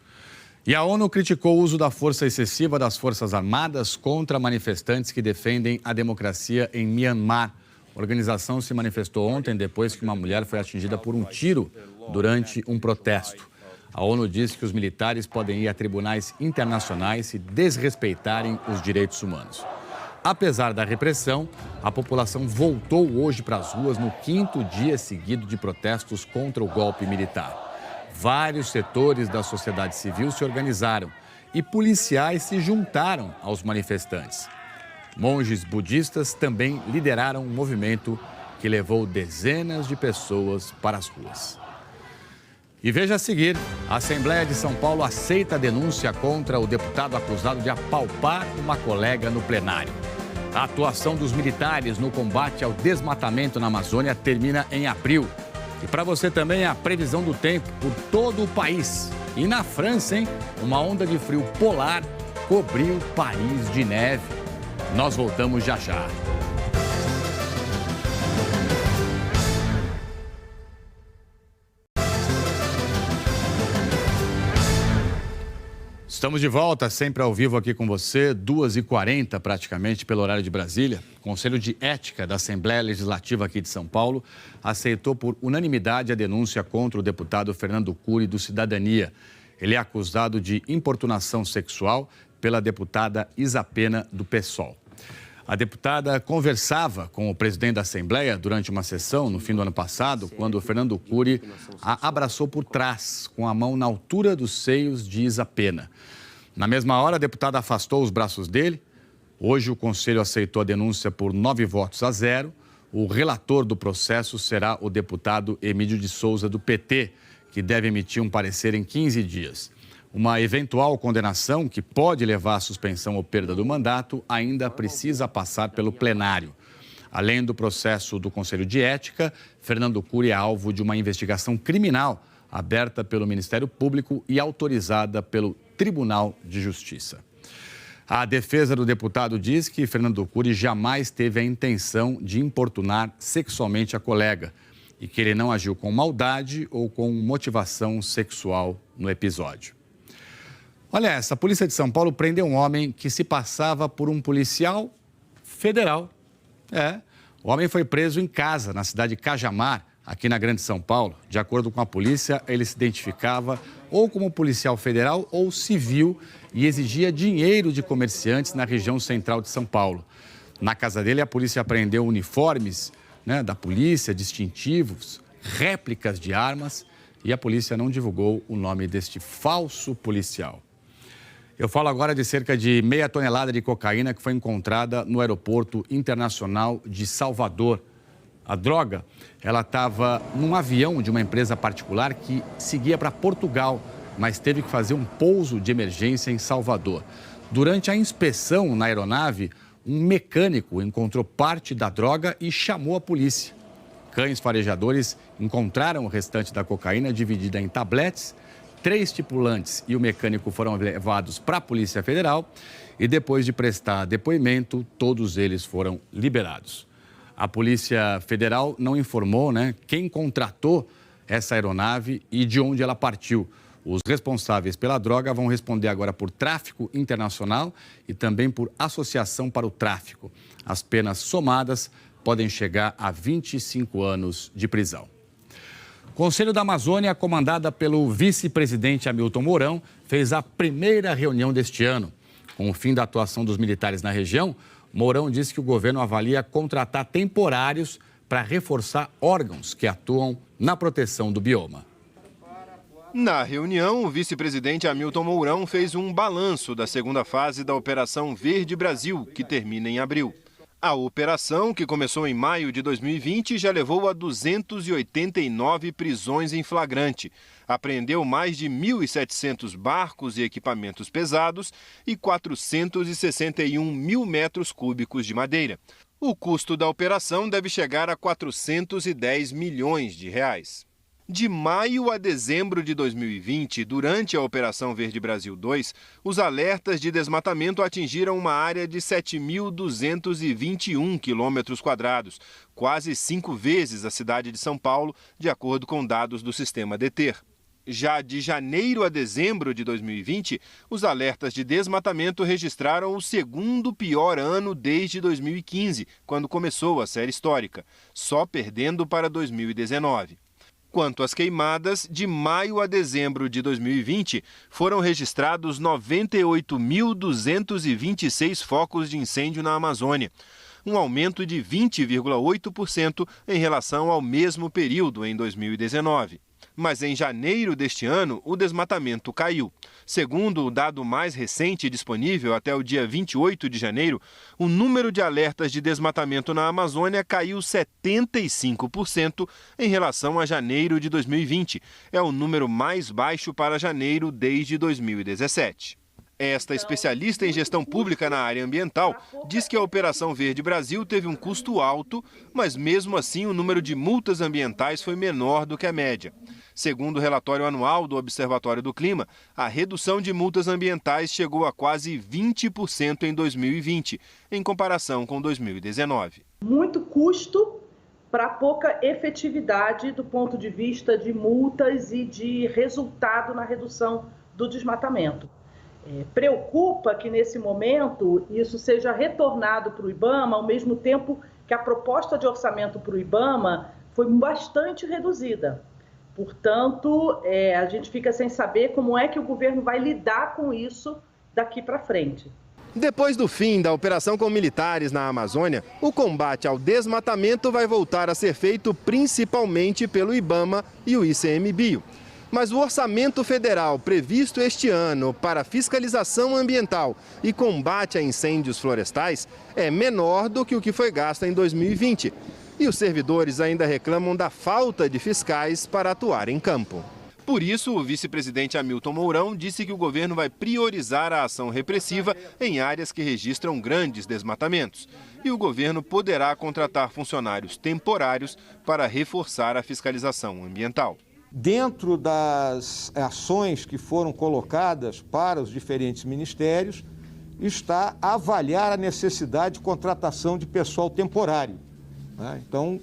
S1: E a ONU criticou o uso da força excessiva das Forças Armadas contra manifestantes que defendem a democracia em Myanmar. A organização se manifestou ontem depois que uma mulher foi atingida por um tiro durante um protesto. A ONU disse que os militares podem ir a tribunais internacionais se desrespeitarem os direitos humanos. Apesar da repressão, a população voltou hoje para as ruas no 5º dia seguido de protestos contra o golpe militar. Vários setores da sociedade civil se organizaram e policiais se juntaram aos manifestantes. Monges budistas também lideraram um movimento que levou dezenas de pessoas para as ruas. E veja a seguir, a Assembleia de São Paulo aceita a denúncia contra o deputado acusado de apalpar uma colega no plenário. A atuação dos militares no combate ao desmatamento na Amazônia termina em abril. E para você também a previsão do tempo por todo o país. E na França, hein? Uma onda de frio polar cobriu Paris de neve. Nós voltamos já já. Estamos de volta, sempre ao vivo aqui com você, 2h40 praticamente, pelo horário de Brasília. O Conselho de Ética da Assembleia Legislativa aqui de São Paulo aceitou por unanimidade a denúncia contra o deputado Fernando Cury do Cidadania. Ele é acusado de importunação sexual pela deputada Isa Pena do PSOL. A deputada conversava com o presidente da Assembleia durante uma sessão no fim do ano passado, quando o Fernando Cury a abraçou por trás, com a mão na altura dos seios de Isa Pena. Na mesma hora, a deputada afastou os braços dele. Hoje, o Conselho aceitou a denúncia por 9 votos a 0. O relator do processo será o deputado Emílio de Souza, do PT, que deve emitir um parecer em 15 dias. Uma eventual condenação, que pode levar à suspensão ou perda do mandato, ainda precisa passar pelo plenário. Além do processo do Conselho de Ética, Fernando Cury é alvo de uma investigação criminal aberta pelo Ministério Público e autorizada pelo Tribunal de Justiça. A defesa do deputado diz que Fernando Cury jamais teve a intenção de importunar sexualmente a colega e que ele não agiu com maldade ou com motivação sexual no episódio. Olha essa, a polícia de São Paulo prendeu um homem que se passava por um policial federal. O homem foi preso em casa, na cidade de Cajamar, aqui na Grande São Paulo. De acordo com a polícia, ele se identificava ou como policial federal ou civil e exigia dinheiro de comerciantes na região central de São Paulo. Na casa dele, a polícia apreendeu uniformes da polícia, distintivos, réplicas de armas e a polícia não divulgou o nome deste falso policial. Eu falo agora de cerca de meia tonelada de cocaína que foi encontrada no Aeroporto Internacional de Salvador. A droga, ela estava num avião de uma empresa particular que seguia para Portugal, mas teve que fazer um pouso de emergência em Salvador. Durante a inspeção na aeronave, um mecânico encontrou parte da droga e chamou a polícia. Cães farejadores encontraram o restante da cocaína dividida em tabletes. 3 tripulantes e o mecânico foram levados para a Polícia Federal e depois de prestar depoimento, todos eles foram liberados. A Polícia Federal não informou quem contratou essa aeronave e de onde ela partiu. Os responsáveis pela droga vão responder agora por tráfico internacional e também por associação para o tráfico. As penas somadas podem chegar a 25 anos de prisão. O Conselho da Amazônia, comandada pelo vice-presidente Hamilton Mourão, fez a primeira reunião deste ano. Com o fim da atuação dos militares na região, Mourão disse que o governo avalia contratar temporários para reforçar órgãos que atuam na proteção do bioma.
S4: Na reunião, o vice-presidente Hamilton Mourão fez um balanço da segunda fase da Operação Verde Brasil, que termina em abril. A operação, que começou em maio de 2020, já levou a 289 prisões em flagrante. Apreendeu mais de 1.700 barcos e equipamentos pesados e 461 mil metros cúbicos de madeira. O custo da operação deve chegar a 410 milhões de reais. De maio a dezembro de 2020, durante a Operação Verde Brasil 2, os alertas de desmatamento atingiram uma área de 7.221 quilômetros quadrados, quase 5 vezes a cidade de São Paulo, de acordo com dados do sistema DETER. Já de janeiro a dezembro de 2020, os alertas de desmatamento registraram o segundo pior ano desde 2015, quando começou a série histórica, só perdendo para 2019. Quanto às queimadas, de maio a dezembro de 2020, foram registrados 98.226 focos de incêndio na Amazônia, um aumento de 20,8% em relação ao mesmo período em 2019. Mas em janeiro deste ano, o desmatamento caiu. Segundo o dado mais recente disponível até o dia 28 de janeiro, o número de alertas de desmatamento na Amazônia caiu 75% em relação a janeiro de 2020. É o número mais baixo para janeiro desde 2017. Esta especialista em gestão pública na área ambiental diz que a Operação Verde Brasil teve um custo alto, mas mesmo assim o número de multas ambientais foi menor do que a média. Segundo o relatório anual do Observatório do Clima, a redução de multas ambientais chegou a quase 20% em 2020, em comparação com 2019.
S6: Muito custo para pouca efetividade do ponto de vista de multas e de resultado na redução do desmatamento. Preocupa que, nesse momento, isso seja retornado para o IBAMA, ao mesmo tempo que a proposta de orçamento para o IBAMA foi bastante reduzida. Portanto, a gente fica sem saber como é que o governo vai lidar com isso daqui para frente.
S4: Depois do fim da operação com militares na Amazônia, o combate ao desmatamento vai voltar a ser feito principalmente pelo IBAMA e o ICMBio. Mas o orçamento federal previsto este ano para fiscalização ambiental e combate a incêndios florestais é menor do que o que foi gasto em 2020. E os servidores ainda reclamam da falta de fiscais para atuar em campo. Por isso, o vice-presidente Hamilton Mourão disse que o governo vai priorizar a ação repressiva em áreas que registram grandes desmatamentos. E o governo poderá contratar funcionários temporários para reforçar a fiscalização ambiental.
S7: Dentro das ações que foram colocadas para os diferentes ministérios, está avaliar a necessidade de contratação de pessoal temporário. Então,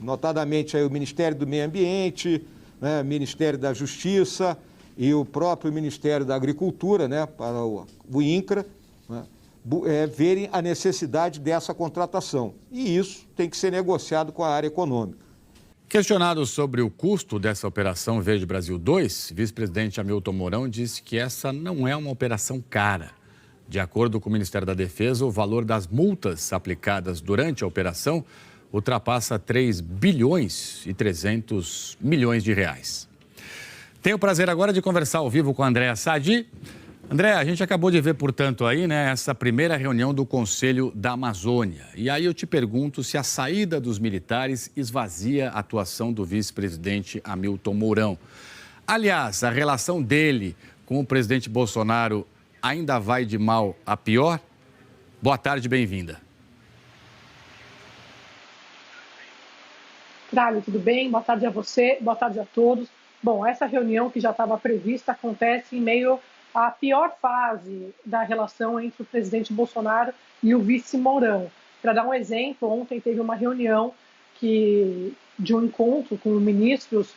S7: notadamente aí o Ministério do Meio Ambiente, Ministério da Justiça e o próprio Ministério da Agricultura, para o INCRA, verem a necessidade dessa contratação. E isso tem que ser negociado com a área econômica.
S1: Questionado sobre o custo dessa Operação Verde Brasil 2, vice-presidente Hamilton Mourão disse que essa não é uma operação cara. De acordo com o Ministério da Defesa, o valor das multas aplicadas durante a operação ultrapassa 3 bilhões e 300 milhões de reais. Tenho o prazer agora de conversar ao vivo com a Andréa Sadi. André, a gente acabou de ver, portanto, aí, essa primeira reunião do Conselho da Amazônia. E aí eu te pergunto se a saída dos militares esvazia a atuação do vice-presidente Hamilton Mourão. Aliás, a relação dele com o presidente Bolsonaro ainda vai de mal a pior? Boa tarde, bem-vinda.
S9: Tralho, tudo bem? Boa tarde a você, boa tarde a todos. Bom, essa reunião que já estava prevista acontece em meio à pior fase da relação entre o presidente Bolsonaro e o vice Mourão. Para dar um exemplo, ontem teve uma reunião de um encontro com ministros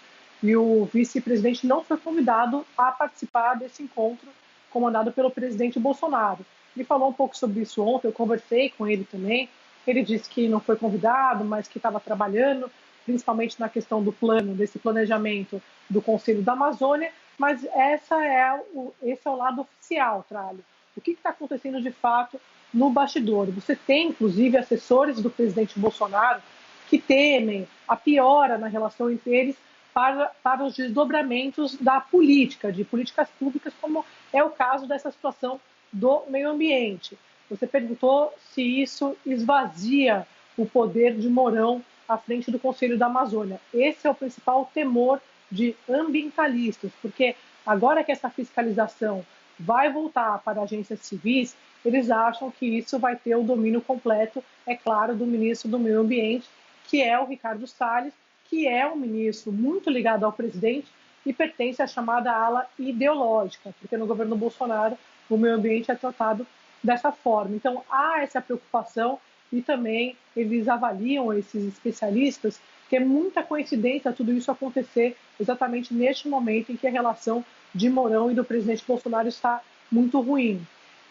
S9: e o vice-presidente não foi convidado a participar desse encontro comandado pelo presidente Bolsonaro. Ele falou um pouco sobre isso ontem, eu conversei com ele também. Ele disse que não foi convidado, mas que estava trabalhando, principalmente na questão do plano, desse planejamento do Conselho da Amazônia, mas esse é o lado oficial, Tralho. O que está acontecendo de fato no bastidor? Você tem, inclusive, assessores do presidente Bolsonaro que temem a piora na relação entre eles para os desdobramentos da política, de políticas públicas, como é o caso dessa situação do meio ambiente. Você perguntou se isso esvazia o poder de Mourão à frente do Conselho da Amazônia. Esse é o principal temor de ambientalistas, porque agora que essa fiscalização vai voltar para agências civis, eles acham que isso vai ter o domínio completo, é claro, do ministro do Meio Ambiente, que é o Ricardo Salles, que é um ministro muito ligado ao presidente e pertence à chamada ala ideológica, porque no governo Bolsonaro o meio ambiente é tratado dessa forma. Então há essa preocupação e também eles avaliam, esses especialistas, que é muita coincidência tudo isso acontecer exatamente neste momento em que a relação de Mourão e do presidente Bolsonaro está muito ruim.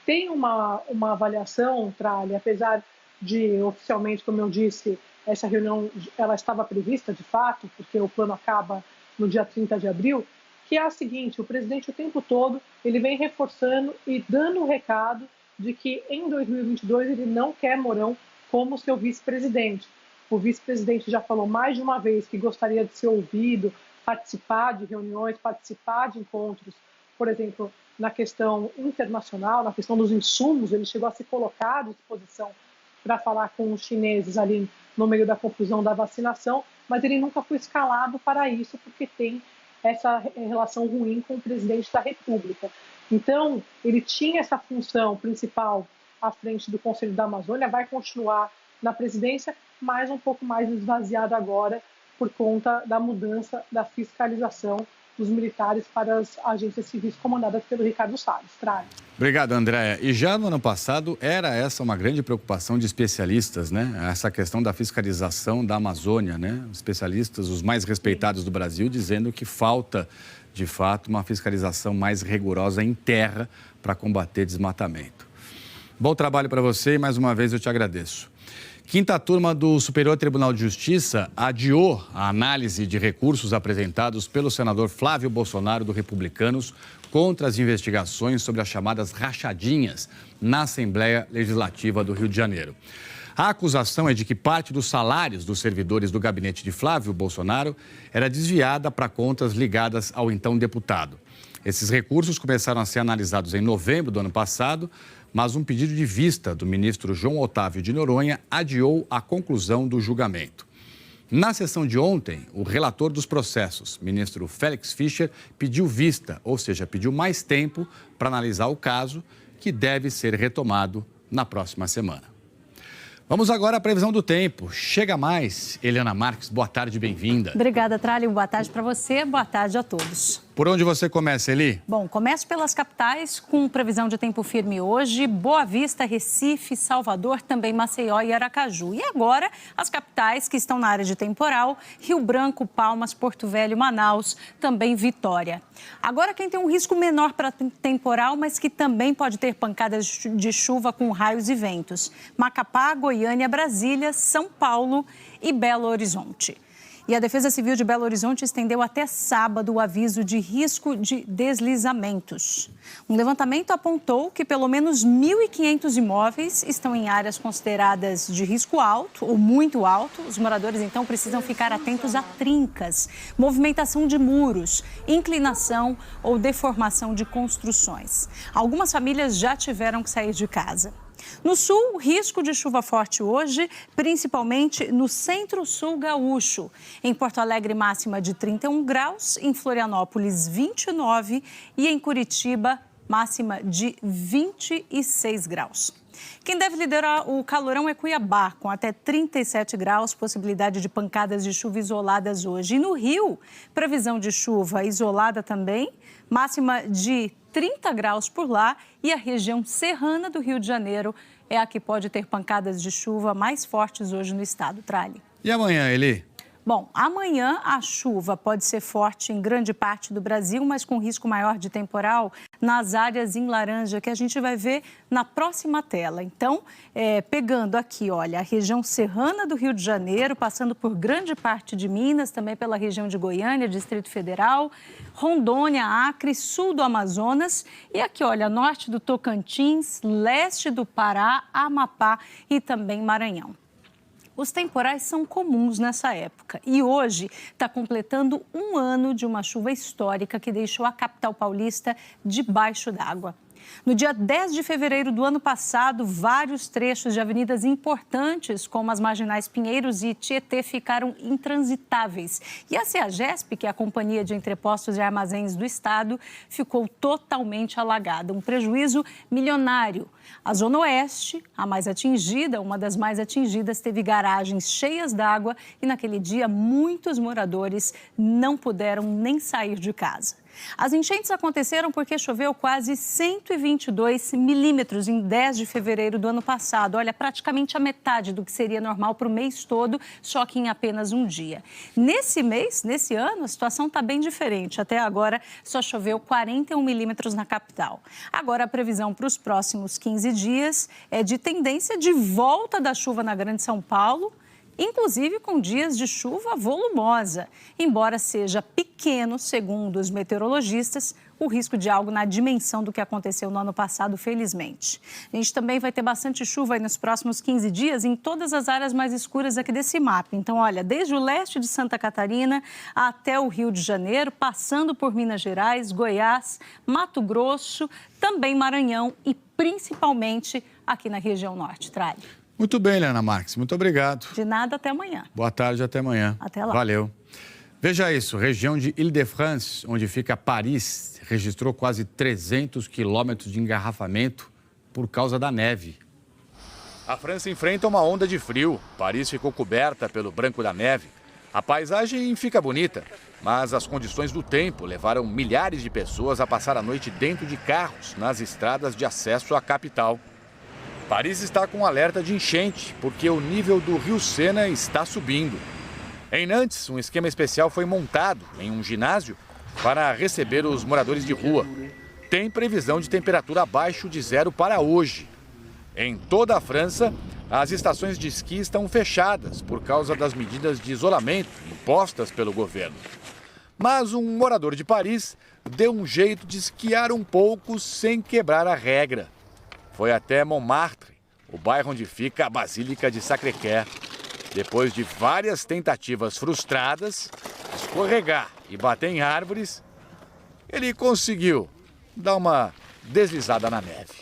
S9: Tem uma avaliação, Tralha, apesar de oficialmente, como eu disse, essa reunião ela estava prevista de fato, porque o plano acaba no dia 30 de abril, que é a seguinte: o presidente o tempo todo ele vem reforçando e dando o recado de que em 2022 ele não quer Mourão como seu vice-presidente. O vice-presidente já falou mais de uma vez que gostaria de ser ouvido, participar de reuniões, participar de encontros, por exemplo, na questão internacional, na questão dos insumos, ele chegou a se colocar à disposição para falar com os chineses ali no meio da confusão da vacinação, mas ele nunca foi escalado para isso, porque tem essa relação ruim com o presidente da República. Então, ele tinha essa função principal à frente do Conselho da Amazônia, vai continuar na presidência, mas um pouco mais esvaziado agora por conta da mudança da fiscalização dos militares para as agências civis comandadas pelo Ricardo Salles.
S1: Obrigado, Andréa. E já no ano passado era essa uma grande preocupação de especialistas, Essa questão da fiscalização da Amazônia, Especialistas, os mais respeitados do Brasil, dizendo que falta, de fato, uma fiscalização mais rigorosa em terra para combater desmatamento. Bom trabalho para você e mais uma vez eu te agradeço. Quinta turma do Superior Tribunal de Justiça adiou a análise de recursos apresentados pelo senador Flávio Bolsonaro, do Republicanos, contra as investigações sobre as chamadas rachadinhas na Assembleia Legislativa do Rio de Janeiro. A acusação é de que parte dos salários dos servidores do gabinete de Flávio Bolsonaro era desviada para contas ligadas ao então deputado. Esses recursos começaram a ser analisados em novembro do ano passado, mas um pedido de vista do ministro João Otávio de Noronha adiou a conclusão do julgamento. Na sessão de ontem, o relator dos processos, ministro Félix Fischer, pediu vista, ou seja, pediu mais tempo para analisar o caso, que deve ser retomado na próxima semana. Vamos agora à previsão do tempo. Chega mais. Eliana Marques, boa tarde, bem-vinda.
S8: Obrigada, Tralli. Boa tarde para você, boa tarde a todos.
S1: Por onde você começa, Eli?
S8: Bom, começo pelas capitais, com previsão de tempo firme hoje. Boa Vista, Recife, Salvador, também Maceió e Aracaju. E agora, as capitais que estão na área de temporal, Rio Branco, Palmas, Porto Velho, Manaus, também Vitória. Agora, quem tem um risco menor para temporal, mas que também pode ter pancadas de chuva com raios e ventos. Macapá, Goiânia, Brasília, São Paulo e Belo Horizonte. E a Defesa Civil de Belo Horizonte estendeu até sábado o aviso de risco de deslizamentos. Um levantamento apontou que pelo menos 1.500 imóveis estão em áreas consideradas de risco alto ou muito alto. Os moradores, então, precisam ficar atentos a trincas, movimentação de muros, inclinação ou deformação de construções. Algumas famílias já tiveram que sair de casa. No sul, risco de chuva forte hoje, principalmente no centro-sul gaúcho. Em Porto Alegre, máxima de 31 graus, em Florianópolis, 29 e em Curitiba, máxima de 26 graus. Quem deve liderar o calorão é Cuiabá, com até 37 graus, possibilidade de pancadas de chuva isoladas hoje. E no Rio, previsão de chuva isolada também, máxima de 30 graus por lá, e a região serrana do Rio de Janeiro é a que pode ter pancadas de chuva mais fortes hoje no estado. Tralli.
S1: E amanhã, Eli?
S8: Bom, amanhã a chuva pode ser forte em grande parte do Brasil, mas com risco maior de temporal nas áreas em laranja, que a gente vai ver na próxima tela. Então, pegando aqui, olha, a região serrana do Rio de Janeiro, passando por grande parte de Minas, também pela região de Goiânia, Distrito Federal, Rondônia, Acre, sul do Amazonas e aqui, olha, norte do Tocantins, leste do Pará, Amapá e também Maranhão. Os temporais são comuns nessa época e hoje está completando um ano de uma chuva histórica que deixou a capital paulista debaixo d'água. No dia 10 de fevereiro do ano passado, vários trechos de avenidas importantes, como as marginais Pinheiros e Tietê, ficaram intransitáveis. E a CEAGESP, que é a Companhia de Entrepostos e Armazéns do Estado, ficou totalmente alagada. Um prejuízo milionário. A Zona Oeste, a mais atingida, uma das mais atingidas, teve garagens cheias d'água e naquele dia muitos moradores não puderam nem sair de casa. As enchentes aconteceram porque choveu quase 122 milímetros em 10 de fevereiro do ano passado. Olha, praticamente a metade do que seria normal para o mês todo, só que em apenas um dia. Nesse ano, a situação está bem diferente. Até agora, só choveu 41 milímetros na capital. Agora, a previsão para os próximos 15 dias é de tendência de volta da chuva na Grande São Paulo, inclusive com dias de chuva volumosa. Embora seja pequeno, segundo os meteorologistas, o risco de algo na dimensão do que aconteceu no ano passado, felizmente. A gente também vai ter bastante chuva aí nos próximos 15 dias em todas as áreas mais escuras aqui desse mapa. Então, olha, desde o leste de Santa Catarina até o Rio de Janeiro, passando por Minas Gerais, Goiás, Mato Grosso, também Maranhão e principalmente aqui na região norte. Tralli.
S1: Muito bem, Eliana Marques. Muito obrigado.
S8: De nada, até amanhã.
S1: Boa tarde, até amanhã.
S8: Até lá.
S1: Valeu. Veja isso, região de Île-de-France, onde fica Paris, registrou quase 300 quilômetros de engarrafamento por causa da neve. A França enfrenta uma onda de frio. Paris ficou coberta pelo branco da neve. A paisagem fica bonita, mas as condições do tempo levaram milhares de pessoas a passar a noite dentro de carros nas estradas de acesso à capital. Paris está com alerta de enchente, porque o nível do rio Sena está subindo. Em Nantes, um esquema especial foi montado em um ginásio para receber os moradores de rua. Tem previsão de temperatura abaixo de zero para hoje. Em toda a França, as estações de esqui estão fechadas por causa das medidas de isolamento impostas pelo governo. Mas um morador de Paris deu um jeito de esquiar um pouco sem quebrar a regra. Foi até Montmartre, o bairro onde fica a Basílica de Sacré-Cœur. Depois de várias tentativas frustradas, escorregar e bater em árvores, ele conseguiu dar uma deslizada na neve.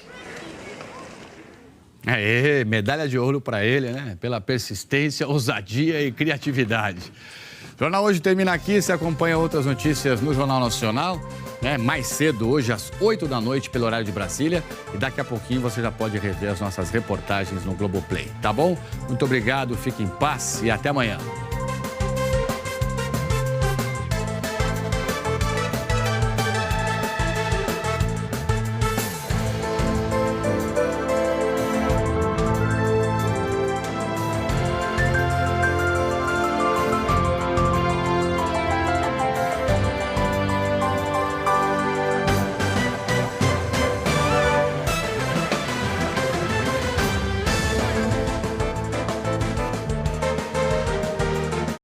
S1: Aê, medalha de ouro para ele, né? Pela persistência, ousadia e criatividade. O Jornal Hoje termina aqui. Você acompanha outras notícias no Jornal Nacional, né? Mais cedo, hoje, às 8 da noite, pelo horário de Brasília. E daqui a pouquinho você já pode rever as nossas reportagens no Globoplay, tá bom? Muito obrigado, fique em paz e até amanhã.